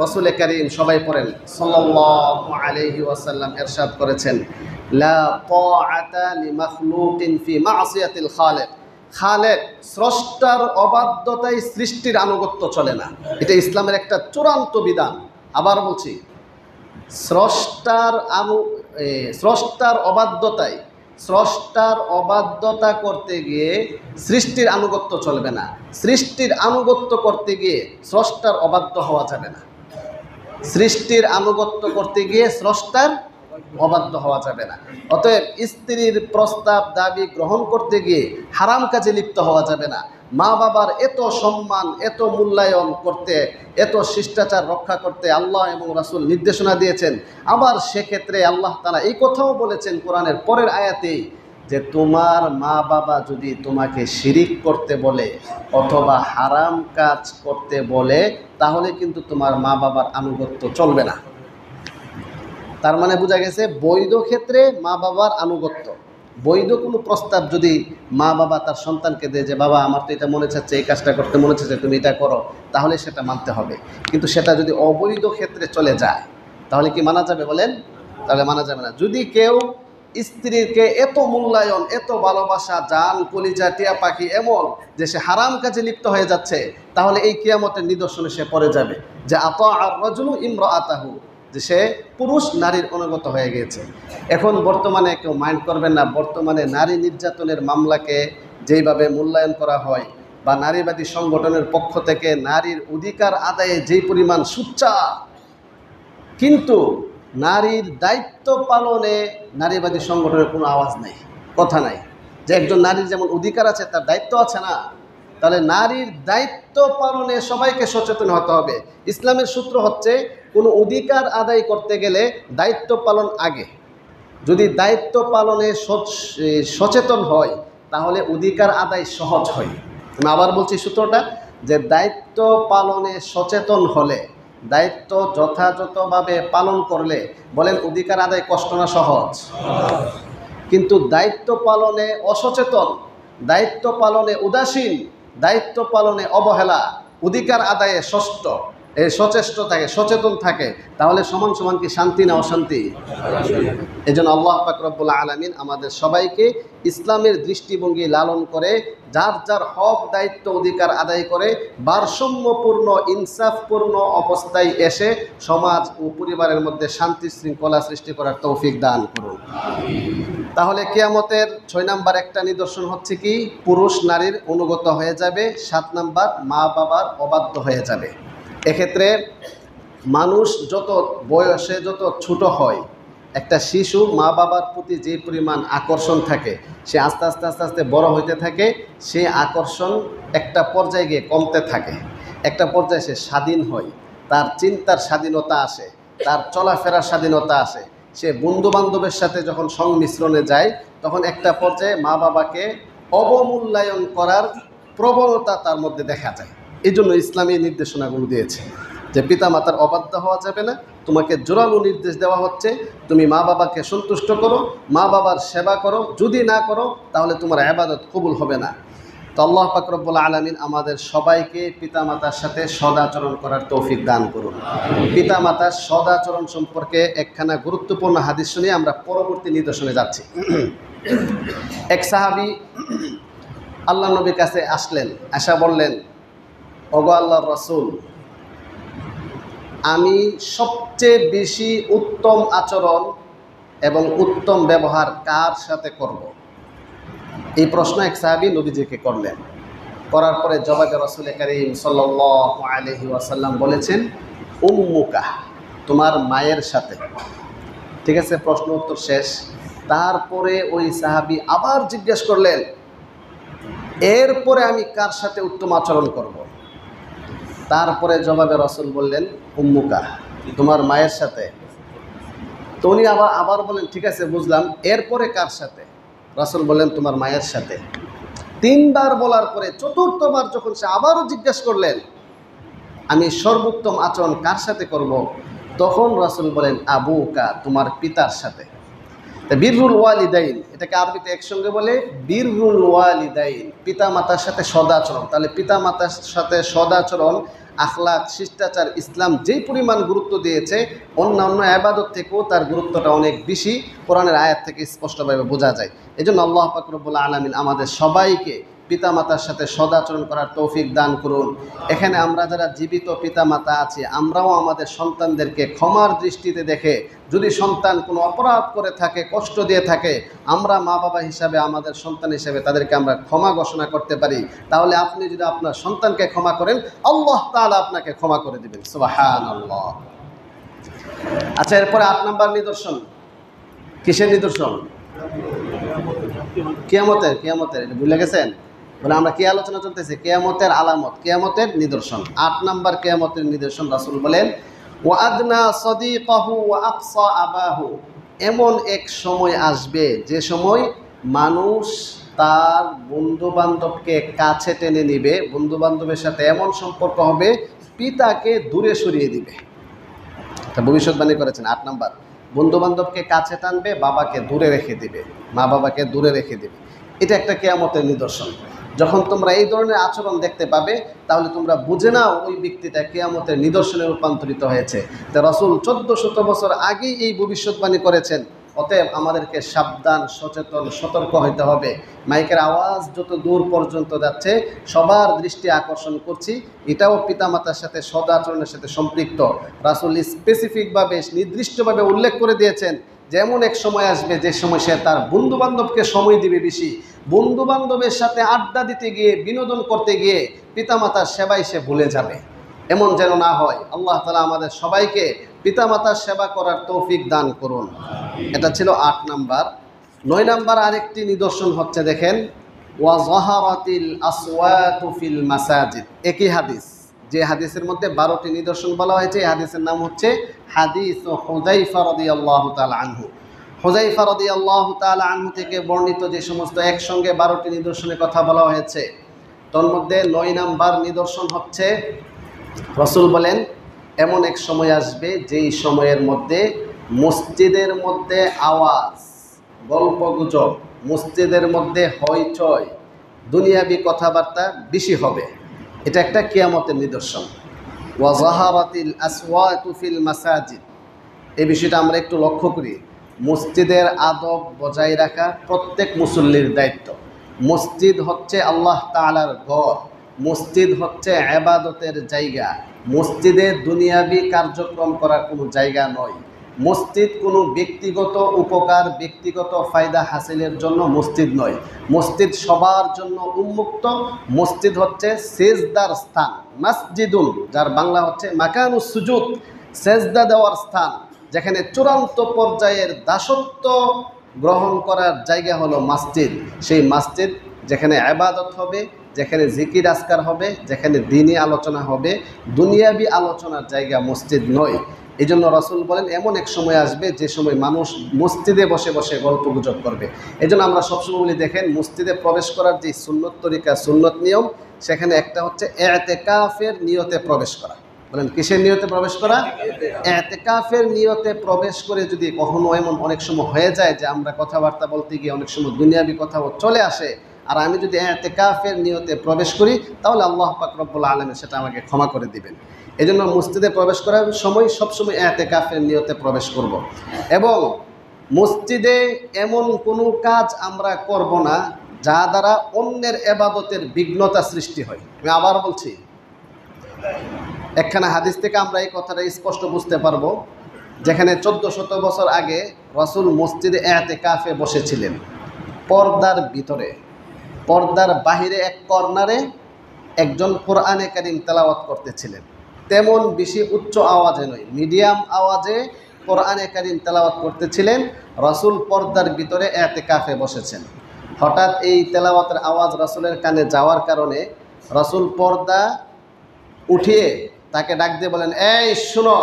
রাসূল কারীম সবাই পড়েন সাল্লাল্লাহু আলাইহি ওয়াসাল্লাম এরশাদ করেছেন, লা তাআতা লিমাখলুকিন ফি মাসিয়াতিল খালিক, খালেক স্রষ্টার অবাধ্যতায় সৃষ্টির আনুগত্য চলে না। এটা ইসলামের একটা চূড়ান্ত বিধান। আবার বলছি, স্রষ্টার অবাধ্যতায়, স্রষ্টার অবাধ্যতা করতে গিয়ে সৃষ্টির আনুগত্য চলবে না। সৃষ্টির আনুগত্য করতে গিয়ে স্রষ্টার অবাধ্য হওয়া যাবে না। সৃষ্টির আনুগত্য করতে গিয়ে স্রষ্টার অবাধ্য হওয়া যাবে না। অতএব স্ত্রীর প্রস্তাব দাবি গ্রহণ করতে গিয়ে হারাম কাজে লিপ্ত হওয়া যাবে না। মা বাবার এত সম্মান, এত মূল্যায়ন করতে, এত শিষ্টাচার রক্ষা করতে আল্লাহ এবং রাসূল নির্দেশনা দিয়েছেন। আবার সেক্ষেত্রে আল্লাহ তাআলা এই কথাও বলেছেন কোরআনের পরের আয়াতেই, যে তোমার মা বাবা যদি তোমাকে শিরিক করতে বলে অথবা হারাম কাজ করতে বলে, তাহলে কিন্তু তোমার মা বাবার আনুগত্য চলবে না। তার মানে বোঝা গেছে বৈধ ক্ষেত্রে মা বাবার আনুগত্য। বৈধ কোনো প্রস্তাব যদি মা বাবা তার সন্তানকে দেয় যে বাবা আমার তো এটা মনে চাচ্ছে, এই কাজটা করতে মনে চাচ্ছে, তুমি এটা করো, তাহলে সেটা মানতে হবে। কিন্তু সেটা যদি অবৈধ ক্ষেত্রে চলে যায় তাহলে কি মানা যাবে বলেন? তাহলে মানা যাবে না। যদি কেউ স্ত্রীকে এত মূল্যায়ন, এত ভালোবাসা, জান কলিজা টিয়া পাখি এমন যে সে হারাম কাজে লিপ্ত হয়ে যাচ্ছে, তাহলে এই কিয়ামতের নিদর্শনে সে পড়ে যাবে যে আতা আর রাজুলু ইমরাআতাহু, যে সে পুরুষ নারীর অনুগত হয়ে গিয়েছে। এখন বর্তমানে কেউ মাইন্ড করবেন না, বর্তমানে নারী নির্যাতনের মামলাকে যেইভাবে মূল্যায়ন করা হয়, বা নারীবাদী সংগঠনের পক্ষ থেকে নারীর অধিকার আদায়ে যেই পরিমাণ সোচ্চার, কিন্তু নারীর দায়িত্ব পালনে নারীবাদী সংগঠনের কোনো আওয়াজ নেই, কথা নাই। যে একজন নারীর যেমন অধিকার আছে তার দায়িত্ব আছে না? তাহলে নারীর দায়িত্ব পালনে সবাইকে সচেতন হতে হবে। ইসলামের সূত্র হচ্ছে কোনো অধিকার আদায় করতে গেলে দায়িত্ব পালন আগে। যদি দায়িত্ব পালনে সচেতন হয় তাহলে অধিকার আদায় সহজ হয়। আমি আবার বলছি সূত্রটা, যে দায়িত্ব পালনে সচেতন হলে, দায়িত্ব যথাযথভাবে পালন করলে, বলেন অধিকার আদায় কষ্ট না সহজ? কিন্তু দায়িত্ব পালনে অসচেতন, দায়িত্ব পালনে উদাসীন, দায়িত্ব পালনে অবহেলা, অধিকার আদায়ে সচেষ্ট থাকে, সচেতন থাকে, তাহলে সমান সমান কি শান্তি না অশান্তি? এজন্য আল্লাহ পাক রব্বুল আলামিন আমাদের সবাইকে ইসলামের দৃষ্টিভঙ্গি লালন করে যার যার হক দায়িত্ব অধিকার আদায় করে ভারসাম্যপূর্ণ ইনসাফপূর্ণ অবস্থায় এসে সমাজ ও পরিবারের মধ্যে শান্তি শৃঙ্খলা সৃষ্টি করার তৌফিক দান করুন। তাহলে কিয়ামতের 6 নাম্বার একটা নিদর্শন হচ্ছে কি? পুরুষ নারীর অনুগত হয়ে যাবে। 7 নাম্বার, মা বাবার অবাধ্য হয়ে যাবে। এক্ষেত্রে মানুষ যত বয়সে যত ছোট হয় একটা শিশু মা বাবার প্রতি যে পরিমাণ আকর্ষণ থাকে, সে আস্তে আস্তে আস্তে আস্তে বড় হইতে থাকে, সেই আকর্ষণ একটা পর্যায়ে গিয়ে কমতে থাকে, একটা পর্যায়ে সে স্বাধীন হয়, তার চিন্তার স্বাধীনতা আসে, তার চলাফেরার স্বাধীনতা আসে। সে বন্ধুবান্ধবের সাথে যখন সংমিশ্রণে যায়, তখন একটা পর্যায়ে মা বাবাকে অবমূল্যায়ন করার প্রবণতা তার মধ্যে দেখা যায়। এই জন্য ইসলামী নির্দেশনাগুলো দিয়েছে যে পিতামাতার অবাধ্য হওয়া যাবে না। তোমাকে জোরালো নির্দেশ দেওয়া হচ্ছে, তুমি মা বাবাকে সন্তুষ্ট করো, মা বাবার সেবা করো, যদি না করো তাহলে তোমার ইবাদত কবুল হবে না। তো আল্লাহ পাক রব্বুল আলামিন আমাদের সবাইকে পিতামাতার সাথে সদাচরণ করার তৌফিক দান করুন। পিতামাতার সদাচরণ সম্পর্কে একখানা গুরুত্বপূর্ণ হাদিস শুনে আমরা পরবর্তী নিদর্শনে যাচ্ছি। এক সাহাবী আল্লাহ নবীর কাছে আসলেন, আসা বললেন, ওগো আল্লাহর রাসূল, আমি সবচেয়ে বেশি উত্তম আচরণ এবং উত্তম ব্যবহার কার সাথে করব? এই প্রশ্ন এক সাহাবী নবীজিকে করলেন। করার পরে জবাবে রাসূল কারীম সাল্লাল্লাহু আলাইহি ওয়াসাল্লাম বলেছেন, উম্মুকা, তোমার মায়ের সাথে। ঠিক আছে, প্রশ্ন উত্তর শেষ। তারপরে ওই সাহাবী আবার জিজ্ঞেস করলেন, এরপরে আমি কার সাথে উত্তম আচরণ করব? তারপরে জবাবে রাসূল বললেন, উম্মুকা, তোমার মায়ের সাথে। তো উনি আবার বলেন, ঠিক আছে বুঝলাম, এরপরে কার সাথে? রাসূল বললেন, তোমার মায়ের সাথে। তিনবার বলার পরে চতুর্থবার যখন সে আবারও জিজ্ঞেস করলেন, আমি সর্বোত্তম আচরণ কার সাথে করব? তখন রাসূল বলেন, আবুকা, তোমার পিতার সাথে। বিররুল ওয়ালিদাইন, এটাকে আরবিতে একসঙ্গে বলে বিররুল ওয়ালিদাইন, পিতা মাতার সাথে সদাচরণ। তাহলে পিতা মাতার সাথে সদাচরণ, আখলাক, শিষ্টাচার ইসলাম যেই পরিমাণ গুরুত্ব দিয়েছে, অন্যান্য ইবাদত থেকেও তার গুরুত্বটা অনেক বেশি। কোরআনের আয়াত থেকে স্পষ্টভাবে বোঝা যায়। এজন্য আল্লাহ পাক রব্বুল আলামিন আমাদের সবাইকে পিতামাতার সাথে সদাচরণ করার তৌফিক দান করুন। এখানে আমরা যারা জীবিত পিতামাতা আছি, আমরাও আমাদের সন্তানদেরকে ক্ষমার দৃষ্টিতে দেখে, যদি সন্তান কোনো অপরাধ করে থাকে, কষ্ট দিয়ে থাকে, আমরা মা বাবা হিসাবে, আমাদের সন্তান হিসাবে তাদেরকে আমরা ক্ষমা ঘোষণা করতে পারি। তাহলে আপনি যদি আপনার সন্তানকে ক্ষমা করেন, আল্লাহ তাআলা আপনাকে ক্ষমা করে দিবেন। সুবহানাল্লাহ। আচ্ছা, এরপরে 8 নম্বর নিদর্শন। কিসের নিদর্শন? কিয়ামতের। এটা ভুলে গেছেন? বলে আমরা কি আলোচনা চলতেছে? কিয়ামতের আলামত, কিয়ামতের নিদর্শন। 8 নম্বর কিয়ামতের নিদর্শন রাসূল বলেন, ওয়া আদনা সাদিকাহু ওয়া আকসা আবাহু, এমন এক সময় আসবে যে সময় মানুষ তার বন্ধু বান্ধবকে কাছে টেনে নিবে, বন্ধু বান্ধবের সাথে এমন সম্পর্ক হবে পিতাকে দূরে সরিয়ে দিবে। এটা ভবিষ্যৎবাণী করেছেন। 8 নম্বর, বন্ধু বান্ধবকে কাছে টানবে, বাবাকে দূরে রেখে দিবে, মা বাবাকে দূরে রেখে দিবে। এটা একটা কিয়ামতের নিদর্শন। যখন তোমরা এই ধরনের আচরণ দেখতে পাবে, তাহলে তোমরা বুঝে নাও ওই ব্যক্তিটা কিয়ামতের নিদর্শনে রূপান্তরিত হয়েছে। তা রাসূল 1400 বছর আগেই এই ভবিষ্যৎবাণী করেছেন। অতএব আমাদেরকে সাবধান, সচেতন, সতর্ক হতে হবে। মাইকের আওয়াজ যত দূর পর্যন্ত যাচ্ছে, সবার দৃষ্টি আকর্ষণ করছি, এটাও পিতামাতার সাথে সদাচরণের সাথে সম্পৃক্ত। রাসূল স্পেসিফিকভাবে, নির্দিষ্টভাবে উল্লেখ করে দিয়েছেন যেমন এক সময় আসবে যে সময় সে তার বন্ধুবান্ধবকে সময় দিবে বেশি, বন্ধুবান্ধবের সাথে আড্ডা দিতে গিয়ে, বিনোদন করতে গিয়ে পিতামাতার সেবায় সে ভুলে যাবে। এমন যেন না হয়। আল্লাহ তাআলা আমাদের সবাইকে পিতামাতার সেবা করার তৌফিক দান করুন। এটা ছিল 8 নাম্বার। 9 নাম্বার আরেকটি নিদর্শন হচ্ছে, দেখেন, ওয়া যাহারাতিল আসওয়াতু ফিল মাসাজিদ। একই হাদিস, যে হাদিসের মধ্যে 12টি নিদর্শন বলা হয়েছে, এই হাদিসের নাম হচ্ছে হাদিস হুযায়ফা রাদিয়াল্লাহু তাআলা আনহু। হুযায়ফা রাদিয়াল্লাহু তাআলা আনহু থেকে বর্ণিত যে সমস্ত একসঙ্গে 12টি নিদর্শনের কথা বলা হয়েছে, তার মধ্যে 9 নাম্বার নিদর্শন হচ্ছে, রাসূল বলেন, এমন এক সময় আসবে যেই সময়ের মধ্যে মসজিদের মধ্যে আওয়াজ, গল্পগুজব, মসজিদের মধ্যে হইচই, দুনিয়াবি কথাবার্তা বেশি হবে। এটা একটা কিয়ামতের নিদর্শন। ওয়া যাহারাতিল আসওয়াতু ফিল মাসাজিদ, এই বিষয়টা আমরা একটু লক্ষ্য করি। মসজিদের আদব বজায় রাখা প্রত্যেক মুসল্লির দায়িত্ব। মসজিদ হচ্ছে আল্লাহ তাআলার ঘর, মসজিদ হচ্ছে ইবাদতের জায়গা। মসজিদে দুনিয়াবি কার্যক্রম করার কোনো জায়গা নয়। মসজিদ কোনো ব্যক্তিগত উপকার, ব্যক্তিগত ফায়দা হাসিলের জন্য মসজিদ নয়। মসজিদ সবার জন্য উন্মুক্ত। মসজিদ হচ্ছে সেজদার স্থান, মাসজিদুন, যার বাংলা হচ্ছে মাকানুস সুজুদ, সেজদা দেওয়ার স্থান। যেখানে চূড়ান্ত পর্যায়ের দাসত্ব গ্রহণ করার জায়গা হলো মসজিদ। সেই মসজিদ যেখানে ইবাদত হবে, যেখানে জিকির আজকার হবে, যেখানে দ্বীনি আলোচনা হবে, দুনিয়াবি আলোচনার জায়গা মসজিদ নয়। এই জন্য রাসূল বলেন এমন এক সময় আসবে যে সময় মানুষ মসজিদে বসে বসে গল্প গুজব করবে। এই জন্য আমরা সবসময় বলি, দেখেন মসজিদে প্রবেশ করার যে সুন্নত তরিকা, সুন্নত নিয়ম, সেখানে একটা হচ্ছে ইতিকাফের নিয়তে প্রবেশ করা। বলেন কিসের নিয়তে প্রবেশ করা? ইতিকাফের নিয়তে প্রবেশ করে যদি কখনো এমন অনেক সময় হয়ে যায় যে আমরা কথাবার্তা বলতে গিয়ে অনেক সময় দুনিয়াবি কথাও চলে আসে, আর আমি যদি ইতিকাফের নিয়তে প্রবেশ করি, তাহলে আল্লাহ পাক রব্বুল আলামিন সেটা আমাকে ক্ষমা করে দিবেন। এই জন্য মসজিদে প্রবেশ করার সময় সবসময় ইতিকাফের নিয়তে প্রবেশ করব। এবং মসজিদে এমন কোনো কাজ আমরা করব না যা দ্বারা অন্যের ইবাদতের বিঘ্নতা সৃষ্টি হয়। আমি আবার বলছি, একখানা হাদিস থেকে আমরা এই কথাটা স্পষ্ট বুঝতে পারবো, যেখানে 1400 বছর আগে রাসূল মসজিদে ইতিকাফে বসেছিলেন, পর্দার ভিতরে, পর্দার বাহিরে এক কর্নারে একজন কোরআনে কারীম তেলাওয়াত করতেছিলেন। তেমন বেশি উচ্চ আওয়াজে নয়, মিডিয়াম আওয়াজে কোরআনে কারীম তেলাওয়াত করতেছিলেন। রাসূল পর্দার ভিতরে ইতিকাফে বসেছেন। হঠাৎ এই তেলাওয়াতের আওয়াজ রাসূলের কানে যাওয়ার কারণে রাসূল পর্দা উঠিয়ে তাকে ডাক দিয়ে বলেন, এই শুনো,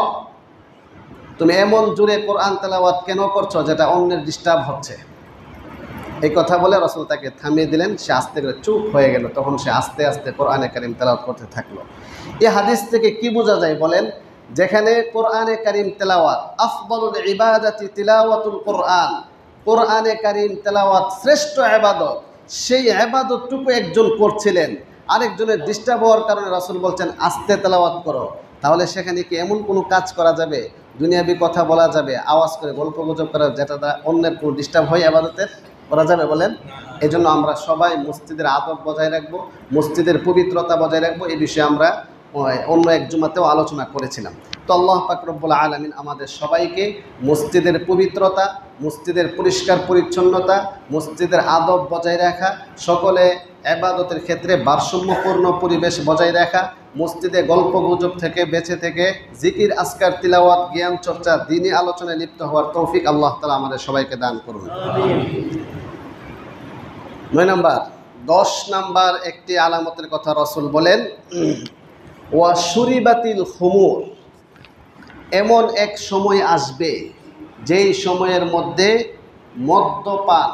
তুমি এমন জোরে কোরআন তেলাওয়াত কেন করছো যেটা অন্যের ডিস্টার্ব হচ্ছে? এই কথা বলে রাসূল তাকে থামিয়ে দিলেন। সে আস্তে করে চুপ হয়ে গেল। তখন সে আস্তে আস্তে কোরআনে কারীম তেলাওয়াত করতে থাকলো। এই হাদিস থেকে কি বোঝা যায় বলেন? যেখানে কোরআনে কারীম তেলাওয়াত, আফদালুল ইবাদাতি তিলাওয়াতুল কোরআন, কোরআনে কারীম তেলাওয়াত শ্রেষ্ঠ ইবাদত, সেই ইবাদতটুকু একজন করছিলেন, আরেকজনের ডিস্টার্ব হওয়ার কারণে রাসূল বলছেন আস্তে তেলাওয়াত করো। তাহলে সেখানে কি এমন কোনো কাজ করা যাবে, দুনিয়াবি কথা বলা যাবে, আওয়াজ করে গল্প গুজব করা, যেটা অন্যের কোনো ডিস্টার্ব হয় ইবাদতের, করা যাবে বলেন? এই জন্য আমরা সবাই মসজিদের আদব বজায় রাখবো, মসজিদের পবিত্রতা বজায় রাখবো। এই বিষয়ে আমরা অন্য এক জুমাতেও আলোচনা করেছিলাম। তো আল্লাহ পাক রব্বুল আলামিন আমাদের সবাইকে মসজিদের পবিত্রতা, মসজিদের পরিষ্কার পরিচ্ছন্নতা, মসজিদের আদব বজায় রাখা, সকলে ইবাদতের ক্ষেত্রে ভারসাম্যপূর্ণ পরিবেশ বজায় রাখা, মসজিদে গল্প গুজব থেকে বেঁচে থেকে জিকির আজকার তিলাওয়াত, জ্ঞান চর্চা, দ্বীনি আলোচনায় লিপ্ত হওয়ার তৌফিক আল্লাহ তাআলা আমাদের সবাইকে দান করুন। 9 নাম্বার, 10 নাম্বার একটি আলামতের কথা রাসূল বলেন, ওয়া শুরিবাতিল খুমুর, এমন এক সময় আসবে যেই সময়ের মধ্যে মদ্যপান,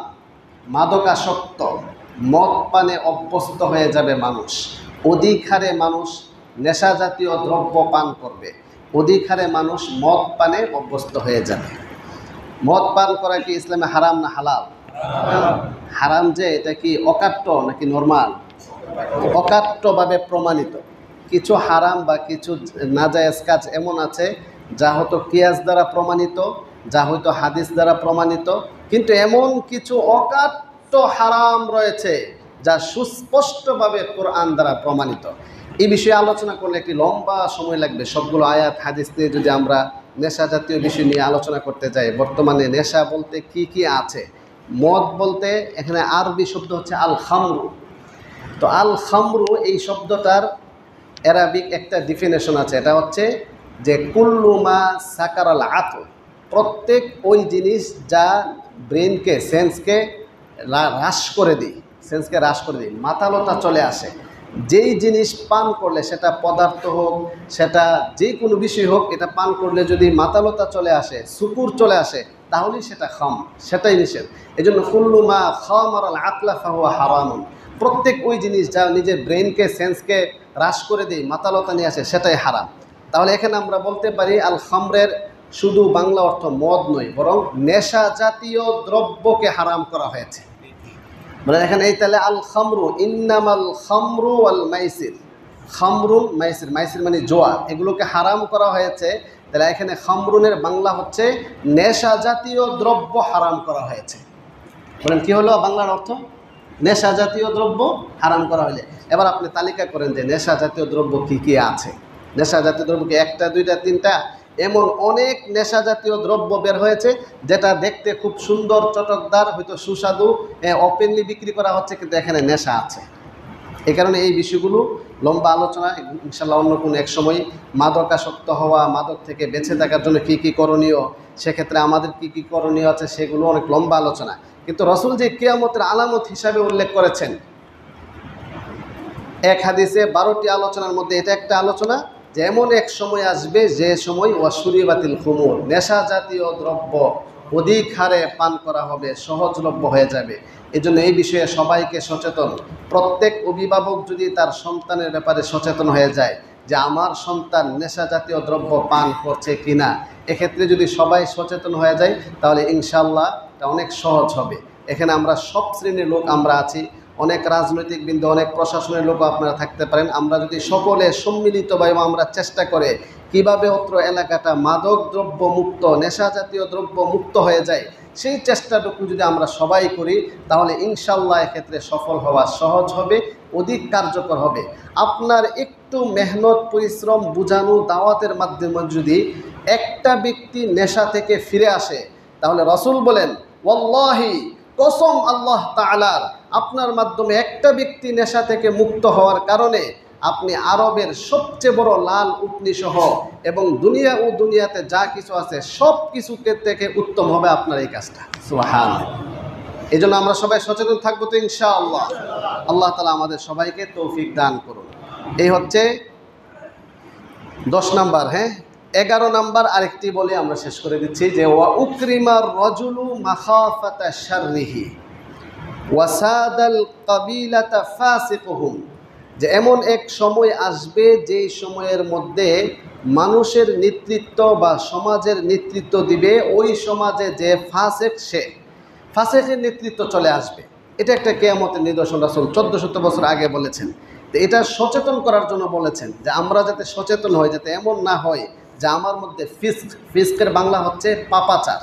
মাদকাসক্ত, মদ পানে অভ্যস্ত হয়ে যাবে মানুষ। অধিক হারে মানুষ নেশা জাতীয় দ্রব্য পান করবে, অধিক হারে মানুষ মদ পানে অভ্যস্ত হয়ে যাবে। মদ পান করা কি ইসলামে হারাম না হালাল? হারাম। যে এটা কি অকাট্য নাকি নরমাল? অকাট্যভাবে প্রমাণিত। কিছু হারাম বা কিছু নাজায়েজ কাজ এমন আছে যা হয়তো কিয়াস দ্বারা প্রমাণিত, যা হয়তো হাদিস দ্বারা প্রমাণিত, কিন্তু এমন কিছু অকাট্য হারাম রয়েছে যা সুস্পষ্টভাবে কোরআন দ্বারা প্রমাণিত। এই বিষয়ে আলোচনা করলে একটি লম্বা সময় লাগবে। সবগুলো আয়াত হাদিস দিয়ে যদি আমরা নেশা জাতীয় বিষয় নিয়ে আলোচনা করতে যাই, বর্তমানে নেশা বলতে কি কি আছে? মদ বলতে এখানে আরবি শব্দ হচ্ছে আল খামরু। তো আল খামরু এই শব্দটার অ্যারাবিক একটা ডিফিনেশন আছে, এটা হচ্ছে যে কুল্লু মা সাকারাল আকল, প্রত্যেক ওই জিনিস যা ব্রেনকে, সেন্সকে হ্রাস করে দিই, সেন্সকে হ্রাস করে দিই, মাতালতা চলে আসে। যেই জিনিস পান করলে, সেটা পদার্থ হোক, সেটা যে কোনো বিষয় হোক, এটা পান করলে যদি মাতালতা চলে আসে, সুকুর চলে আসে, তাহলেই সেটা খাম, সেটাই নিষেধ। এই জন্য কুল্লু মা খামারাল আকলা ফাহুয়া হারামুন, প্রত্যেক ওই জিনিস যা নিজের ব্রেনকে, সেন্সকে হ্রাস করে দেয়, মাতালতা নিয়ে আসে, সেটাই হারাম। তাহলে এখানে আমরা বলতে পারি আল খামরের শুধু বাংলা অর্থ মদ নয়, বরং নেশা জাতীয় দ্রব্যকে হারাম করা হয়েছে। মানে এখানে এই তাহলে আল খামরু, ইন্নামাল খামরু ওয়াল মাইসির, খামরুন মাইসির, মাইসির মানে জোয়া, এগুলোকে হারাম করা হয়েছে। তাহলে এখানে খামরুনের বাংলা হচ্ছে নেশা জাতীয় দ্রব্য হারাম করা হয়েছে। বলেন কি হলো বাংলার অর্থ? নেশা জাতীয় দ্রব্য হারাম করা হলে। এবার আপনি তালিকা করেন যে নেশা জাতীয় দ্রব্য কি কি আছে। নেশা জাতীয় দ্রব্য কি একটা, দুইটা, তিনটা? এমন অনেক নেশা জাতীয় দ্রব্য বের হয়েছে যেটা দেখতে খুব সুন্দর, চটকদার, হয়তো সুস্বাদু, ওপেনলি বিক্রি করা হচ্ছে, কিন্তু এখানে নেশা আছে। এই কারণে এই বিষয়গুলো লম্বা আলোচনা ইনশাল্লাহ অন্য কোনো এক সময়। মাদকাসক্ত হওয়া, মাদক থেকে বেঁচে থাকার জন্য কী কী করণীয়, সেক্ষেত্রে আমাদের কী কী করণীয় আছে, সেগুলো অনেক লম্বা আলোচনা। কিন্তু রসুল যে কিয়ামতের আলামত হিসাবে উল্লেখ করেছেন এক হাদিসে 12টি আলোচনার মধ্যে এটা একটা আলোচনা, যে এমন এক সময় আসবে যে সময় ওয়াসুরিবাতিল খুমুর, নেশা জাতীয় দ্রব্য অধিক হারে পান করা হবে, সহজলভ্য হয়ে যাবে। এজন্য এই বিষয়ে সবাইকে সচেতন। প্রত্যেক অভিভাবক যদি তার সন্তানের ব্যাপারে সচেতন হয়ে যায় যে আমার সন্তান নেশা জাতীয় দ্রব্য পান করছে কিনা, এক্ষেত্রে যদি সবাই সচেতন হয়ে যায় তাহলে ইনশাআল্লাহ এটা অনেক সহজ হবে। এখানে আমরা সব শ্রেণীর লোক আমরা আছি, অনেক রাজনৈতিক বিন্দু, অনেক প্রশাসনের লোকও আপনারা থাকতে পারেন। আমরা যদি সকলে সম্মিলিতভাবে আমরা চেষ্টা করে কিভাবে অত্র এলাকাটা মাদক দ্রব্য মুক্ত, নেশা জাতীয় দ্রব্য মুক্ত হয়ে যায়, সেই চেষ্টাটুকু যদি আমরা সবাই করি তাহলে ইনশাআল্লাহ এক্ষেত্রে সফল হওয়া সহজ হবে, অধিক কার্যকর হবে। আপনার একটু মেহনত, পরিশ্রম, বুঝানো, দাওয়াতের মাধ্যমে যদি একটা ব্যক্তি নেশা থেকে ফিরে আসে, তাহলে রসুল বলেন ওয়াল্লাহি, কসম আল্লাহ তাআলার, আপনার মাধ্যমে একটা ব্যক্তি নেশা থেকে মুক্ত হওয়ার কারণে আপনি আরবের সবচেয়ে বড় লাল উটনি সহ এবং দুনিয়া ও দুনিয়াতে যা কিছু আছে সব কিছুকে থেকে উত্তম হবে আপনার এই কাজটা। সুবহানাল্লাহ। এই জন্য আমরা সবাই সচেতন থাকবো তো ইনশাআল্লাহ। আল্লাহ তাআলা আমাদের সবাইকে তৌফিক দান করুন। এই হচ্ছে 10 নাম্বার। 11 নাম্বার আরেকটি বলে আমরা শেষ করে দিচ্ছি, যে ওয়া উকরিমার রাজুলু মাখাফাতা শাররিহি ওয়াসাদাল কাবিলাতা ফাসিকুহুম, যে এমন এক সময় আসবে যেই সময়ের মধ্যে মানুষের নেতৃত্ব বা সমাজের নেতৃত্ব দিবে ওই সমাজে যে ফাসেক, সে ফাসেকের নেতৃত্ব চলে আসবে। এটা একটা কিয়ামতের নিদর্শন রাসূল 1400 বছর আগে বলেছেন। তো এটা সচেতন করার জন্য বলেছেন, যে আমরা যাতে সচেতন হই, যাতে এমন না হয় যে আমার মধ্যে ফিস্কের বাংলা হচ্ছে পাপাচার।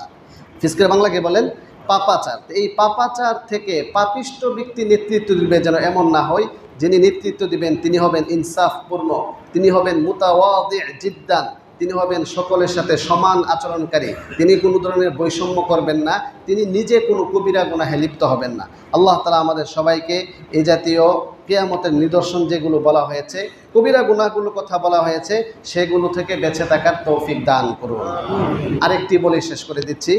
ফিস্কের বাংলাকে বলেন পাপাচার। এই পাপাচার থেকে পাপিষ্ট ব্যক্তি নেতৃত্ব দিবে, যেন এমন না হয় যিনি নেতৃত্ব দিবেন তিনি হবেন ইনসাফপূর্ণ, তিনি হবেন মুতাওয়াদি জিদ্দান, তিনি হবেন সকলের সাথে সমান আচরণকারী, তিনি কোনো ধরনের বৈষম্য করবেন না, তিনি নিজে কোনো কবিরা গুনাহে লিপ্ত হবেন না। আল্লাহ তাআলা আমাদের সবাইকে এই জাতীয় কিয়ামতের নিদর্শন যেগুলো বলা হয়েছে, কবিরা গুনাহগুলো কথা বলা হয়েছে, সেগুলো থেকে বেঁচে থাকার তৌফিক দান করুন। আরেকটি বলে শেষ করে দিচ্ছি,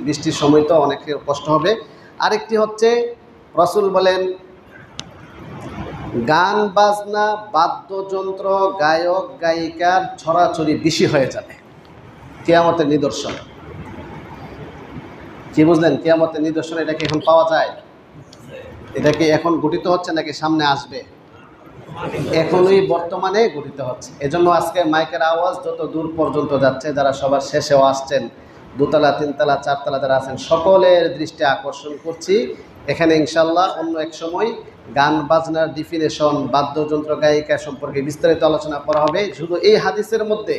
বৃষ্টির সময় তো অনেকের কষ্ট হবে। আরেকটি হচ্ছে রাসূল বলেন গান বাজনা, বাদ্যযন্ত্র, গায়ক গায়িকার ছড়াছড়ি বেশি হয়ে যাবে, কিয়ামতের নিদর্শন। কি বুঝলেন? কিয়ামতের নিদর্শন এটা কি এখন পাওয়া যায়? এটা কি এখন গঠিত হচ্ছে নাকি সামনে আসবে? এখনই বর্তমানে গঠিত হচ্ছে। এজন্য আজকে মাইকের আওয়াজ যত দূর পর্যন্ত যাচ্ছে, যারা সবার শেষেও আসছেন, 2তলা 3তলা 4তলা যারা আছেন, সকলের দৃষ্টি আকর্ষণ করছি। এখানে ইনশাল্লাহ অন্য এক সময় গান বাজনার ডিফিনেশন, বাদ্যযন্ত্র গায়িকা সম্পর্কে বিস্তারিত আলোচনা করা হবে। শুধু এই হাদিসের মধ্যে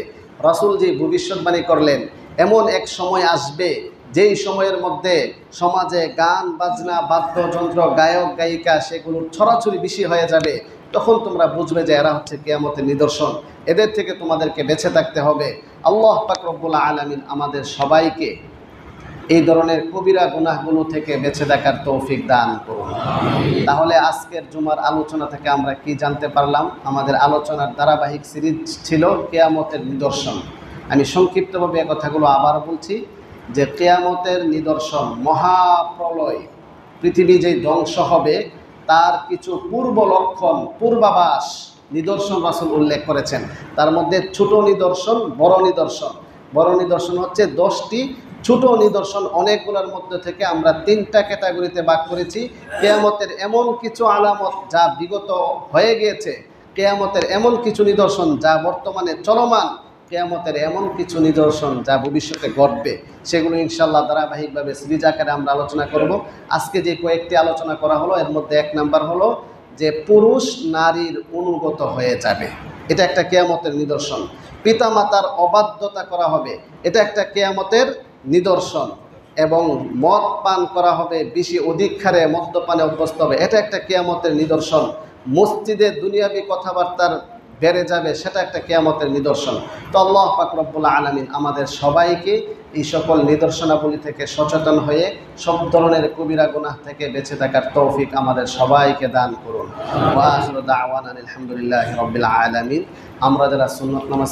রাসূল যে ভবিষ্যৎবাণী করলেন, এমন এক সময় আসবে যেই সময়ের মধ্যে সমাজে গান বাজনা, বাদ্যযন্ত্র, গায়ক গায়িকা সেগুলোর ছড়াছড়ি বেশি হয়ে যাবে, তখন তোমরা বুঝবে যে এরা হচ্ছে কিয়ামতের নিদর্শন। এদের থেকে তোমাদেরকে বেঁচে থাকতে হবে। আল্লাহ পাক রব্বুল আলামিন আমাদের সবাইকে এই ধরনের কবিরা গুনাহগুলো থেকে বেঁচে থাকার তৌফিক দান করুন। তাহলে আজকের জুমার আলোচনা থেকে আমরা কি জানতে পারলাম? আমাদের আলোচনার ধারাবাহিক সিরিজ ছিল কিয়ামতের নিদর্শন। আমি সংক্ষিপ্তভাবে এই কথাগুলো আবার বলছি, যে কিয়ামতের নিদর্শন, মহাপ্রলয়, পৃথিবী যেই ধ্বংস হবে তার কিছু পূর্ব লক্ষণ, পূর্বাভাস নিদর্শন রাসূল উল্লেখ করেছেন। তার মধ্যে ছোট নিদর্শন, বড় নিদর্শন। বড় নিদর্শন হচ্ছে 10টি, ছোট নিদর্শন অনেকগুলোর মধ্যে থেকে আমরা 3টা ক্যাটাগরিতে ভাগ করেছি। কিয়ামতের এমন কিছু আলামত যা বিগত হয়ে গিয়েছে, কিয়ামতের এমন কিছু নিদর্শন যা বর্তমানে চলমান, কিয়ামতের এমন কিছু নিদর্শন যা ভবিষ্যতে ঘটবে, সেগুলো ইনশাআল্লাহ ধারাবাহিকভাবে সিরিজ আকারে আমরা আলোচনা করব। আজকে যে কয়েকটি আলোচনা করা হলো এর মধ্যে 1 নাম্বার হলো যে পুরুষ নারীর অনুগত হয়ে যাবে, এটা একটা কিয়ামতের নিদর্শন। পিতামাতার অবাধ্যতা করা হবে, এটা একটা কিয়ামতের নিদর্শন। এবং মদ পান করা হবে, বেশি অধিক হারে মদ্যপানে অভ্যস্ত হবে, এটা একটা কিয়ামতের নিদর্শন। মসজিদে দুনিয়াবি কথাবার্তার বেড়ে যাবে, সেটা একটা কিয়ামতের নিদর্শন। তো আল্লাহ পাক রব্বুল আলামিন আমাদের সবাইকে এই সকল নিদর্শনাবলী থেকে সচেতন হয়ে সব ধরনের কবিরা গুনাহ থেকে বেঁচে থাকার তৌফিক আমাদের সবাইকে দান করুন। ওয়া আখিরু দাওয়ানা আলহামদুলিল্লাহি রাব্বিল আলামিন। আমরা যারা সুন্নাত নামাজ